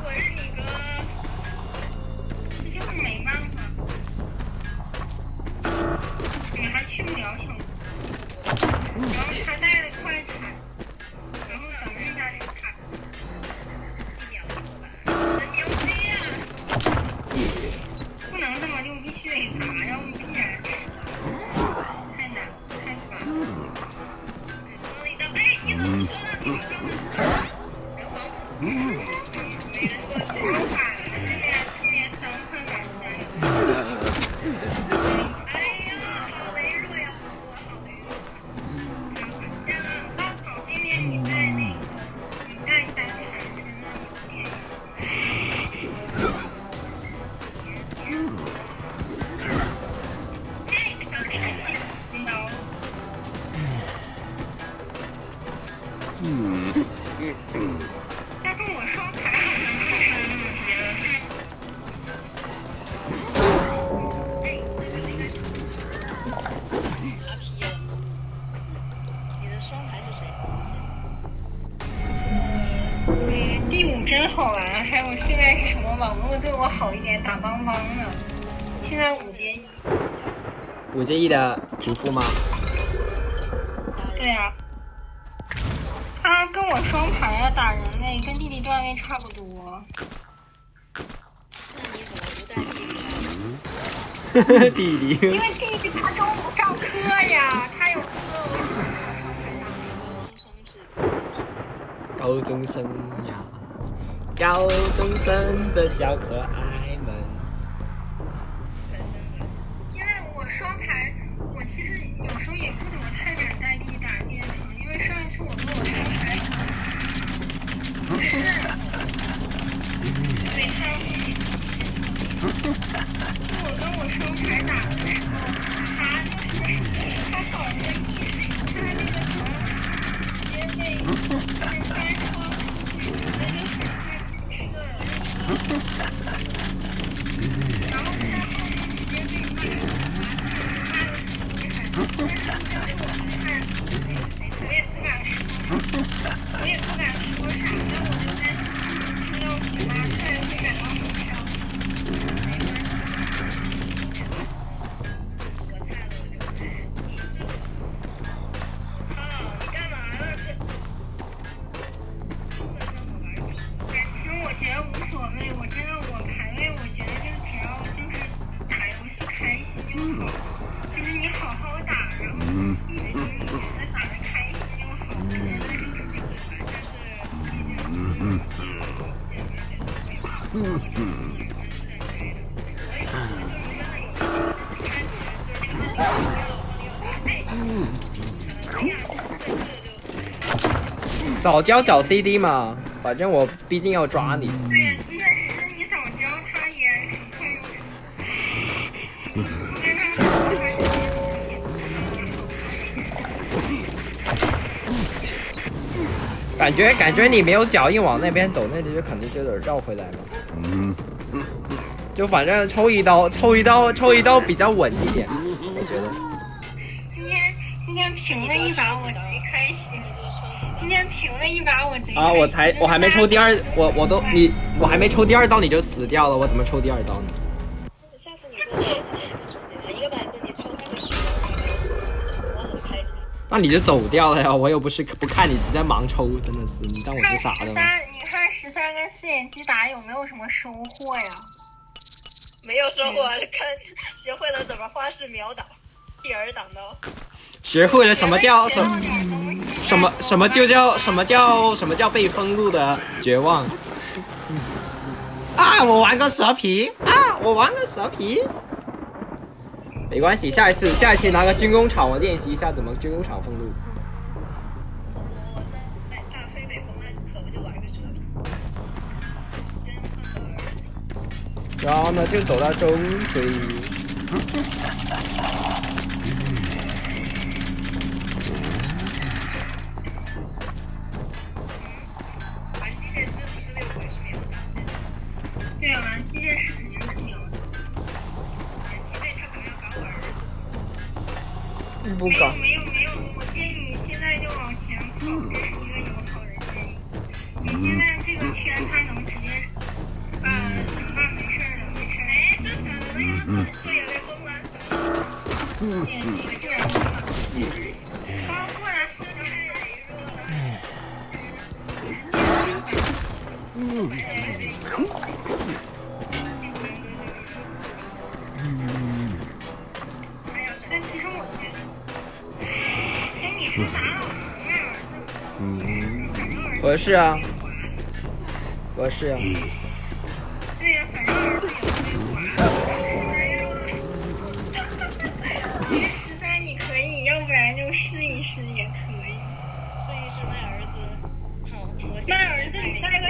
我是你哥，就是没办法，你还去不了小门，然后他带了快踩，然后等一下就踩。真牛逼啊！不能这么就必须得砸，要不必然吃太难太烦。抽了一刀，哎，你怎么不抽到第4刀呢？有防堵，没人过去。我打的这边3块板在。哎呀，好羸弱呀！我好羸弱。不要闪现了。稻草这边你带3台真的有点。哎，闪开了。没有。但是我双排好像不分路节了，是。哎，这边应该是拉皮了。你的双排是谁？第5真好玩，还有现在是什么网络对我好一点，打邦邦呢。现在5接1。5接1的屠夫吗？对呀。他跟我双排啊，打人类跟弟弟段位差不多。那你怎么不带弟弟？弟弟。因为弟弟他中午上课呀，他有课，我只能高中生呀，高中生的小可爱们。因为我双排，我其实有时候也不怎么太敢带弟弟打电场，因为上一次我跟我双排不是，对，他要我跟我双排打的时候，他搞了个意识。觉得无所谓，我真的我排位，我觉得就只要就是打游戏开心就好，就是你好好打，然后一直一直的打的开心就好，我觉得就是这个。但是毕竟是技术有限，而且都会有我有我就是真的有一次开局就是那个哎呀，早教找 CD 嘛，反正我毕竟要抓你。对呀，即使是你早教他也很快就死。感觉你没有脚印往那边走，那就肯定就得绕回来了。就反正抽一刀比较稳一点，我觉得。今天平了一把，我贼开心。今天平了一把，我贼开心。啊！我还没抽第二，我还没抽第二刀你就死掉了，我怎么抽第二刀呢？下次你多抽几点就抽几点，一个板子你抽那个10刀，我很开心。那你就走掉了呀！我又不是不看你，直接盲抽，真的是你当我是傻的吗？你看13跟4眼鸡打有没有什么收获呀？没有收获，看学会了怎么花式秒倒，一儿挡刀。学会了什么叫什么叫被封路的绝望啊！我玩个蛇皮啊！我玩个蛇皮，没关系，下一次拿个军工厂，我练习一下怎么军工厂封路。我在大推北风，那可不就玩个蛇皮？先放个儿子，然后呢就走到中推。对啊，玩机械师肯定是秒的。前提内他可能要搞我儿子。不搞。没有，我建议你现在就往前跑，这是一个友好的建议。你现在这个圈他能直接，行吧，没事的。哎，这傻了呀，这也被封了，什么？眼睛是。包过来，这太羸弱了。但其实我觉得，哎，你是打老头卖儿子，合适啊，合适啊。对呀，反正儿子也会玩。13你可以，要不然就试一试也可以。试一试卖儿子，好，我卖儿子你带个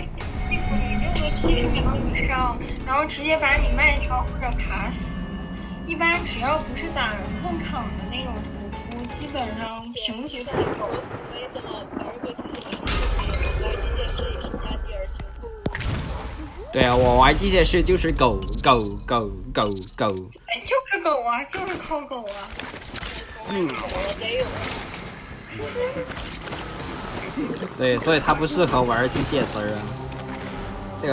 你就个70秒以上，然后直接把你卖掉或者卡死。一般只要不是打控场的那种屠夫，基本上平局可以狗。没怎么玩过机械师，玩机械师也是瞎鸡儿修。对啊，我玩机械师就是狗。哎，就是狗啊，就是靠狗啊。我贼勇。对，所以他不适合玩机械师啊。这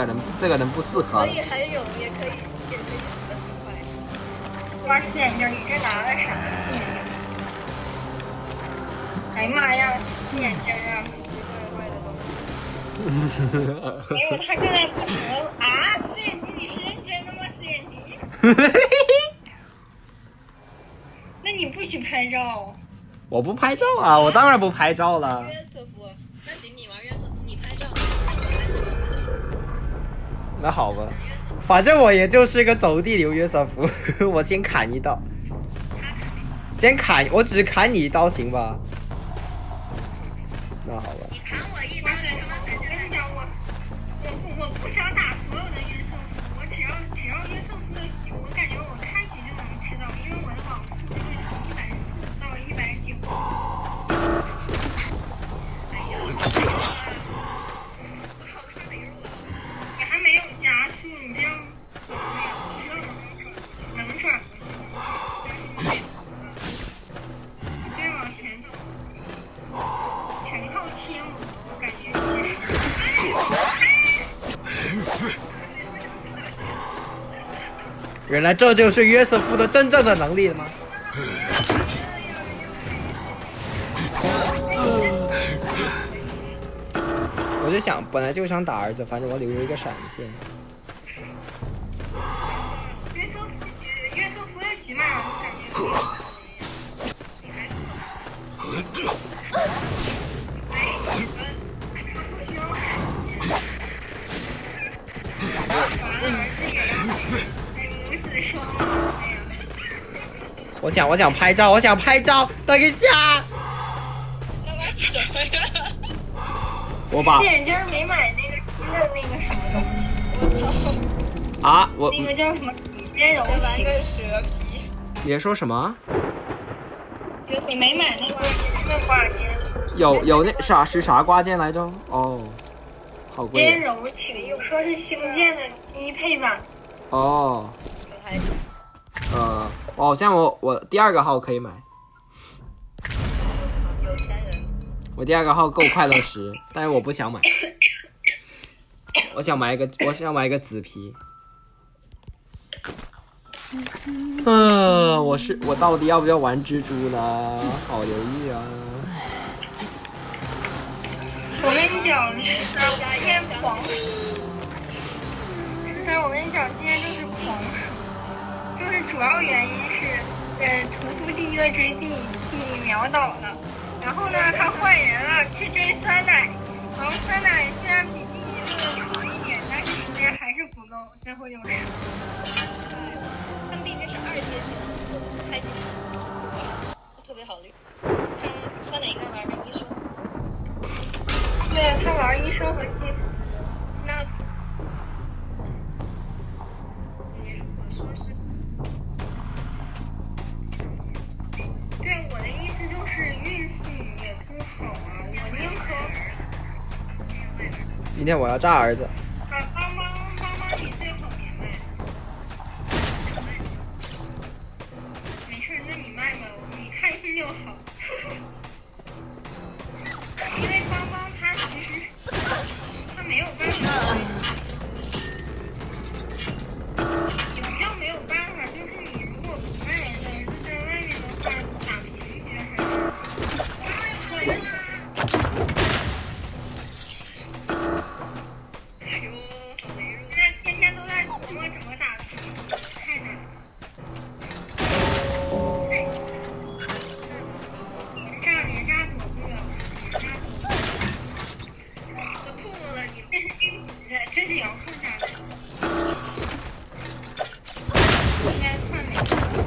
个人不适合。可以很勇，也可以死得很快。抓4眼镜，你这拿的啥4眼镜？哎呀妈呀，4眼镜啊！奇奇怪怪的东西。没有，他正在不停的啊！4眼鸡，你是认真的吗？4眼鸡？那你不许拍照。我不拍照啊，我当然不拍照了。约瑟夫，那行，你玩约瑟夫，你拍照。那好吧，反正我也就是个走地流约瑟夫，我先砍一刀，我只砍你一刀行吧？那好吧。你砍我一刀，在他妈闪现弹跳。我不想打所有的约瑟夫，我只要约瑟夫的局，我感觉我开局就能知道，因为我的网速就会从140到190。哎呀，我好看得弱。你还没有加速，你这样能转过去，你再往前走，全靠天舞，我感觉原来这就是约瑟夫的真正的能力了吗？我就想本来就想打儿子，反正我留着一个闪现。约瑟夫的局嘛，我感觉。我想拍照，等一下。爸爸是什么呀？我把眼镜没买那个新的那个什么东西。我操！啊，我那个叫什么？兼容型。个蛇皮。你在说什么？你没买那个挂件？有那啥挂件来着？哦，好贵。兼容型，说是星舰的低配版。哦。还行。我好像我第2个号可以买。我操，有钱人。我第2个号够快乐10，但是我不想买。我想买一个紫皮。我到底要不要玩蜘蛛呢？好犹豫啊！我跟你讲，今天狂暑。13，我跟你讲，今天就是狂暑，就是主要原因是，屠夫第1个追弟弟秒倒了，然后呢，他换人了，去追酸奶，然后酸奶虽然比弟弟做的长一点，但是时间还是不够，最后就输了。他们毕竟是2阶技能，我怎么开技能就不好，特别好绿。他酸奶应该玩医生。对，他玩医生和祭司。那你如果说是对，我的意思就是运气也不好啊，我宁可。今天我要炸儿子。帮帮你最好别卖。没事，那你卖吧，你开心就好。因为帮他其实他没有办法，也不叫没有办法，就是你如果不卖儿子在外面的话，打平局还是。现在天天都在琢磨怎么打平，太难了。连炸躲不了，我吐了你。这是遥控炸弹。应该换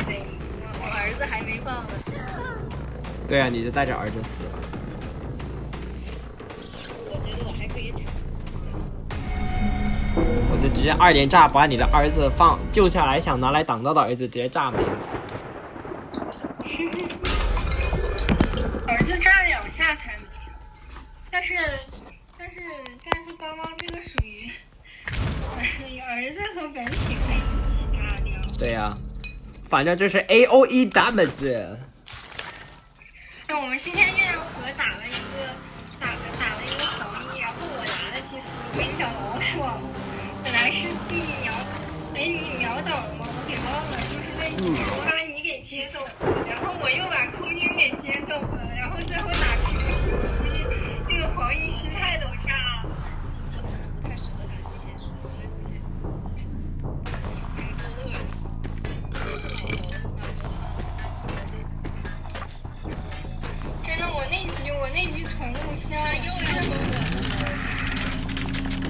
没了。我儿子还没放呢。对啊，你就带着儿子死了。我觉得我还可以抢。我就直接2连炸，把你的儿子救下来，想拿来挡刀的儿子直接炸没了。儿子炸2下才没有，但是帮帮这个属于儿子和本体可以一起炸掉。对呀，反正这是 AOE damage。那我们今天月亮河打了一个黄衣，然后我拿了祭司，我跟你讲老爽了。本来是弟你秒倒了吗？我给忘了，就是那局我把你给接走了，然后我又把空军给接走了，然后最后打平局，那个黄衣心态都炸了。我可能不太适合打机械师，我的机械还够乐的。我是老头的话，我就真的，我那局宠物箱又要封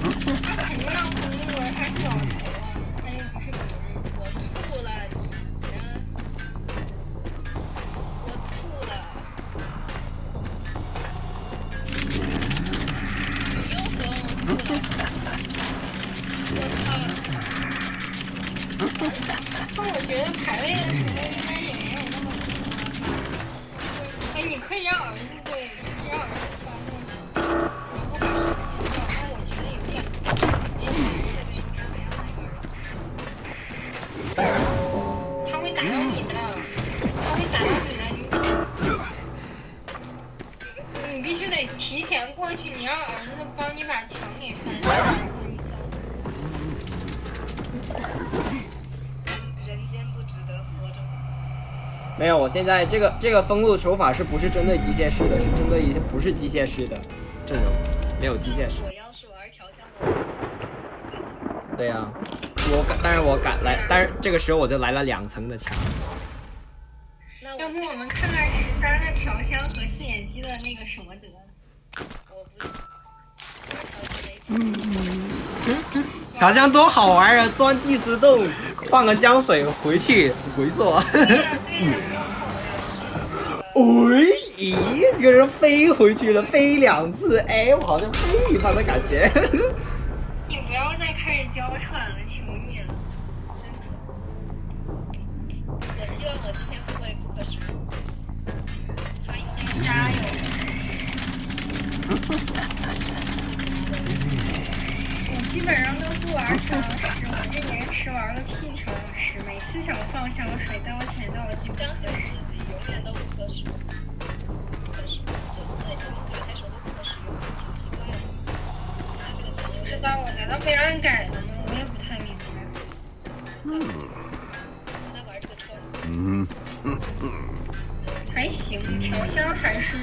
我，他肯定要封我，他是老头啊，他又不是别人。我吐了，我吐了。你又封我吐了，我操！但我觉得排位的时候应该也没有那么复杂。你可以让儿子发动，然后把手先掉，但我觉得有点。他会打到你的，你必须得提前过去，你让儿子帮你把墙给翻上。人间不值得活着。没有，我现在这个封路手法是不是针对机械师的？是针对一些不是机械师的阵容，没有机械师。我要对呀、但是我敢来，但是这个时候我就来了2层的墙。要不我们看看13的调香和4眼鸡的那个什么得了？我不调香没钱。调香多好玩啊！钻计时洞，放个香水回去回溯。咦，这个人飞回去了，飞2次，哎，我好像飞一般的感觉。你不要再开始娇喘了，求你了。真可。我希望我今天不会不可食物。他应该加油！我基本上都不玩调香师，我这年吃玩个屁调香师，每次想放香水，但我潜到了这相信自己，永远都不可食物。不可食物，就最近我开台手都不可食用，就挺奇怪的。他这个钱有点。是吧？我难道被按改了吗？我也不太明白。我在玩这个车。还行，调香还是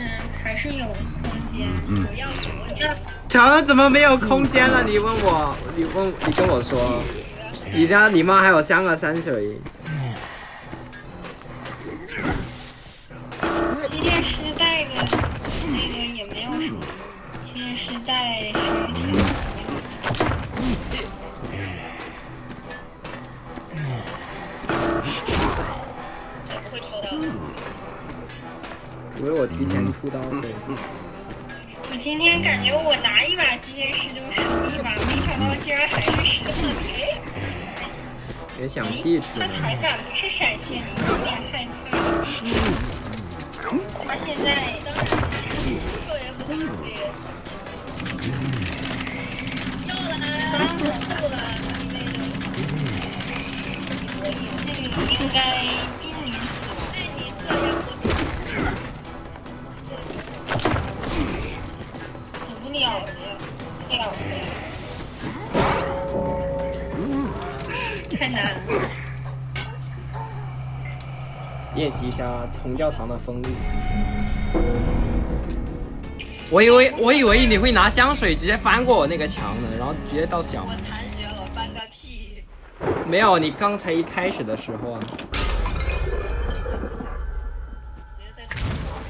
有空间。主要是我这调香怎么没有空间了？你问我，你跟我说，你妈还有3个山水。机械师带个那个也没有什么，机械师带双条。这不会抽到的。除非我提前出刀。我今天感觉我拿一把机械师就输一把，没想到居然还是14比。别想屁吃他台版不是闪现，你有点害怕。他现在当然，特别不想被人闪现。又来，我吐了，那个应该濒临死亡。哎，你这样我走。走不了了，太难了。练习一下红教堂的风力。我以为你会拿香水直接翻过我那个墙呢，然后直接到小。我残血，我翻个屁！没有，你刚才一开始的时候啊。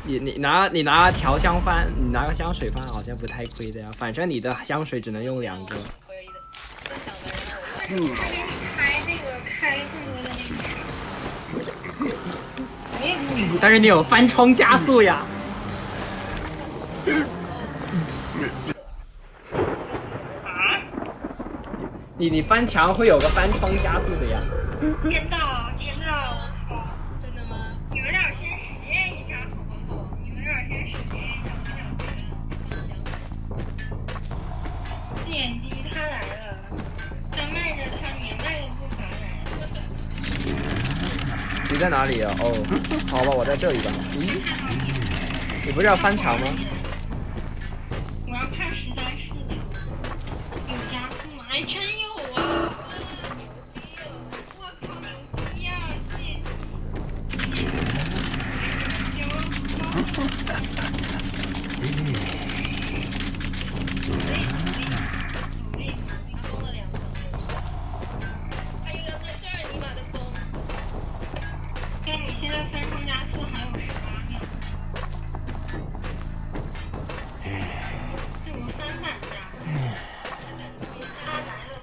你拿调香翻，你拿个香水翻好像不太亏的呀。反正你的香水只能用2个。在想的人他给你开更多的那个。我也不知道。但是你有翻窗加速呀。你翻墙会有个翻窗加速的呀。真的，我靠！真的吗？你们俩先实验一下好不好？你们俩先实验一下，我想觉得。放墙。4眼鸡他来了，他迈着他年迈的步伐来了。你在哪里啊？哦，好吧，我在这里吧。咦，你不是要翻墙吗？我要看13视角，有加速吗？哎，真有啊！我靠，牛逼啊！他封了2层，他又要在这儿尼玛的封。对，你现在翻窗加速还有18秒。对，我翻反加速。他胆子变大。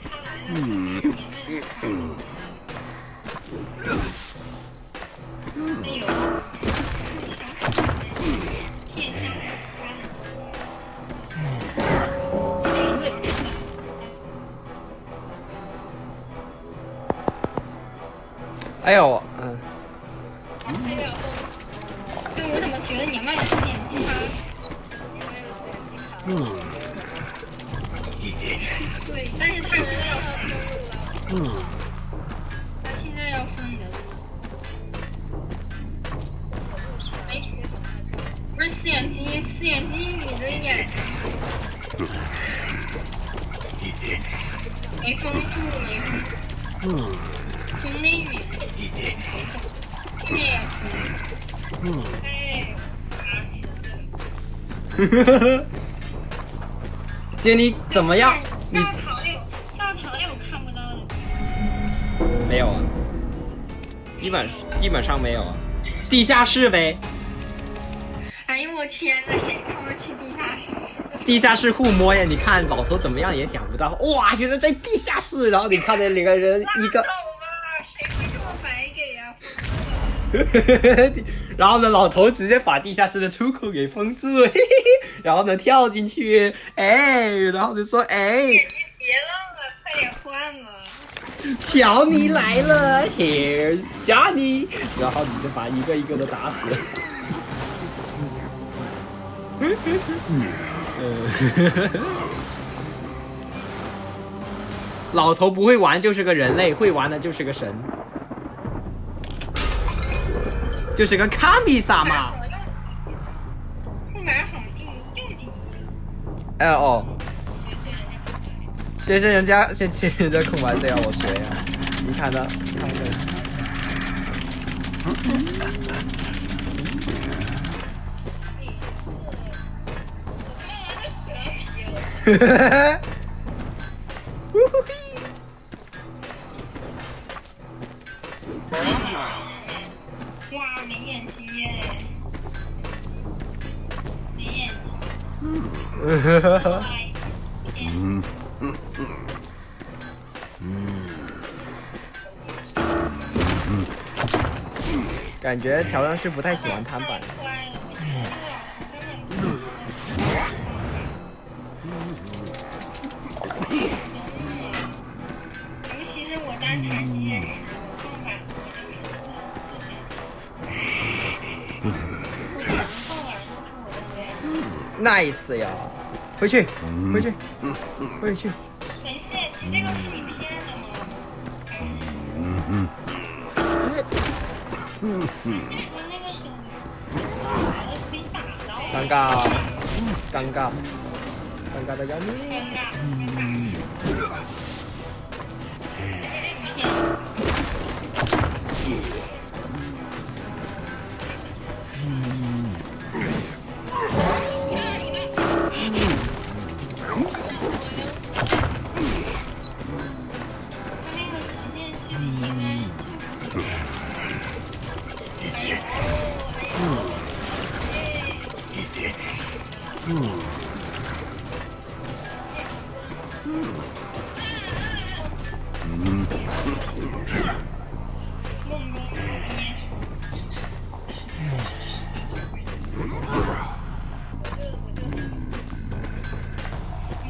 他来了，年迈的开走。哎呦，小手骗香水花呢。我也不知道。哎呦，他又要封。对，我怎么觉得年迈的4眼鸡他？年迈的4眼鸡卡了。对，但是他现在要封路了。他现在要封你的路。哎，不是4眼鸡，4眼鸡你的眼。没封住，没封。封那边。这边也封。哎，姐你怎么样？教堂里我看不到没有啊，基本上没有啊。地下室呗。哎呦我天呐，谁他妈去地下室？地下室互摸呀！你看老头怎么样也想不到，哇，原来在地下室。然后你看那两个人一个，谁会这么白给呀？然后呢，老头直接把地下室的出口给封住，嘿嘿嘿，然后呢跳进去，哎，然后就说，哎，你别浪了，快点换了。乔尼来了 ，Here's Johnny， 然后你就把一个一个的打死。老头不会玩就是个人类，会玩的就是个神，就是个卡米萨嘛。后面好低，又低。哦，学人家先切人家空白这样我学呀，你看的，你看的。哇，没眼睛耶！没眼睛。感觉调香师不太喜欢摊板。尤其是我单弹机械师，放板Nice 呀！回去，回去，回去。没事，这个是你骗的吗？还是？那个整来了可以打到。尴尬，尴尬，尴尬的要命。尴尬。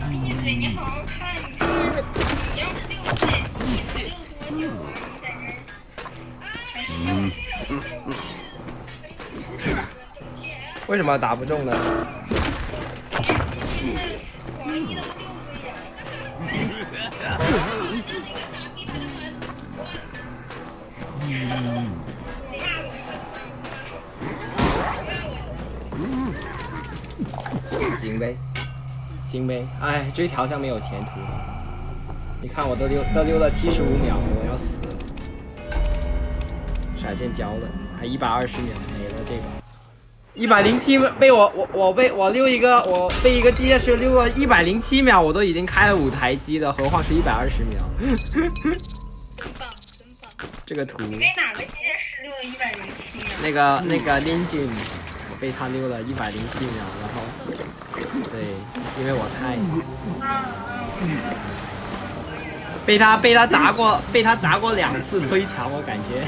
闭嘴！你好好看，你看，你要是6岁，你能溜多久啊？你在这儿，为什么打不中呢？广义的6岁行呗，行呗。哎，这条上没有前途的。你看我都溜了75秒，我要死了。闪现交了，还120秒没了这个。107被我溜一个，我被一个机械师溜了107秒，我都已经开了5台机了，何况是120秒。真棒，真棒！这个图。你被哪个机械师溜了107秒？那个Ninjin，我被他溜了107秒，然后对，因为我菜。被他砸过2次推墙，我感觉。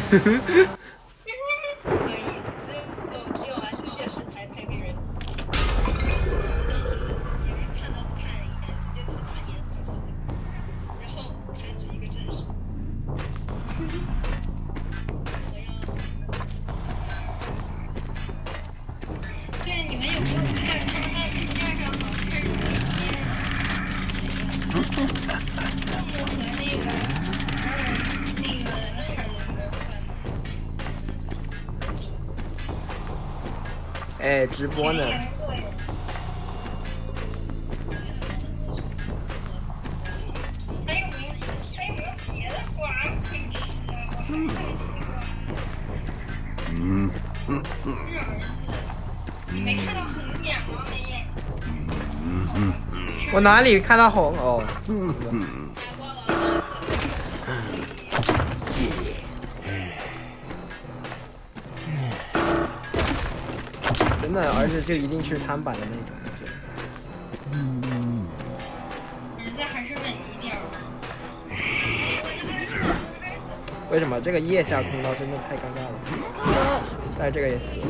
可以。只有玩机械师才配给人，好像是别人看都不看一眼，直接就把烟送过去，然后开局一个阵势。对，你们有没有看他们在地面上好像是有一些动物和哎，直播呢？还有没有别的瓜可以吃啊？我还想吃瓜。你没看到红点吗？没。我哪里看到红哦？真的儿子就一定是摊板的那种，我觉得。儿子还是稳一点儿。为什么这个腋下空刀真的太尴尬了？但是这个也死了。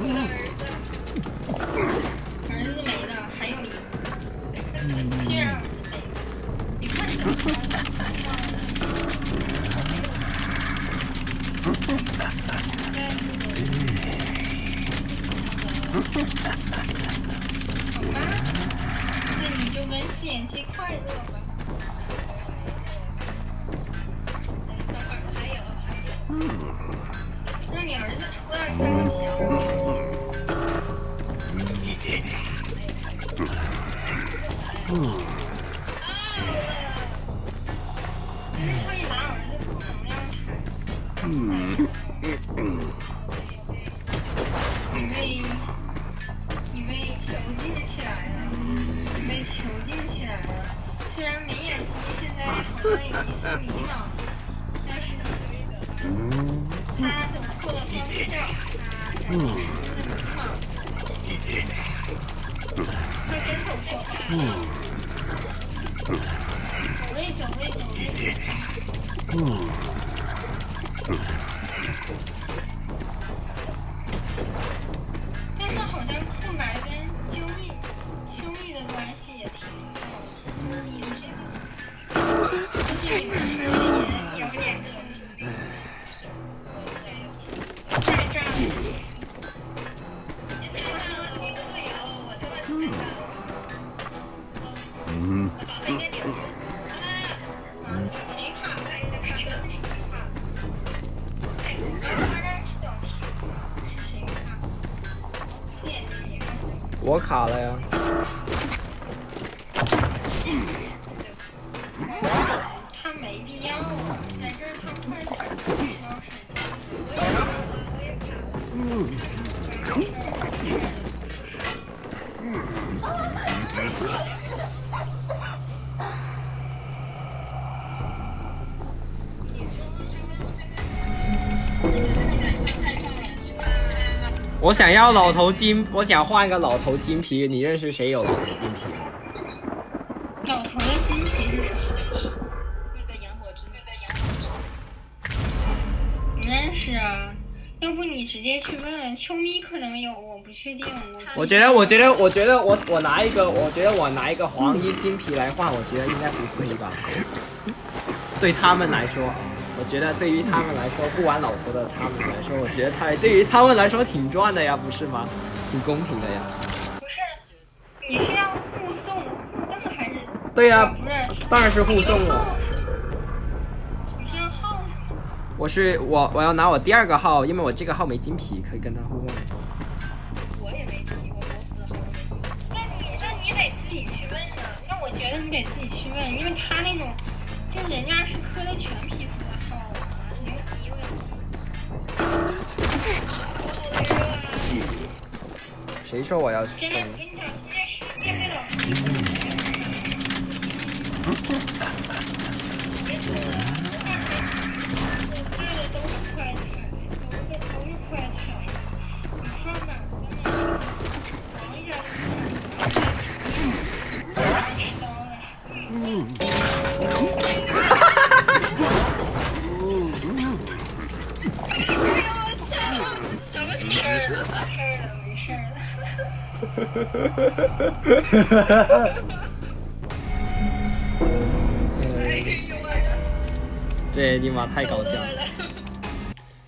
儿子没了，还有一个。这样，你看什么？好吧，那你就跟四眼鸡快乐吧。那你儿子出来开个箱。其实可以拿儿子负能量你被囚禁起来了，你被囚禁起来了。虽然眉眼肌现在好像有一丝迷茫，但是呢，他走错了方向，他迷茫，他真走错方向。走位。但是好像空白跟秋丽的关系也挺好的。秋丽是谁？就是你们说的也有点可惜。太炸了！太炸了！我的队友，我他妈是太炸了。把宝贝应该点住。谁卡？谁卡？是谁卡？我卡了呀。他没必要啊，在这儿他快踩不需要时间。我也卡了。我想要老头金，我想换个老头金皮。你认识谁有老头金皮吗？老头的金皮是什么？不认识啊。要不你直接去问秋咪，可能有，我不确定。我觉得我拿一个黄衣金皮来换，我觉得应该不会吧。对他们来说，我觉得对于他们来说，不玩老头的他们来说，我觉得对于他们来说挺赚的呀，不是吗？挺公平的呀。不是，你是要互送还是？对呀，不是，当然是互送了。你是要号是吗？我要拿我第二个号，因为我这个号没金皮，可以跟他互换。我也没金皮，我国服的号都没金皮。那你得自己去问呢。那我觉得你得自己去问，因为他那种。就人家是磕的全皮肤的号啊，谁说我要去？真的，我跟你讲，这件事面对老师，我对的都是快彩，都是快彩。你放哪儿呢？王一下就吃刀了。没事这尼玛太搞笑了。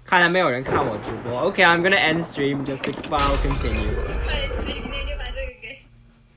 看来没有人看我直播。Okay, I'm gonna end stream. Just while continue.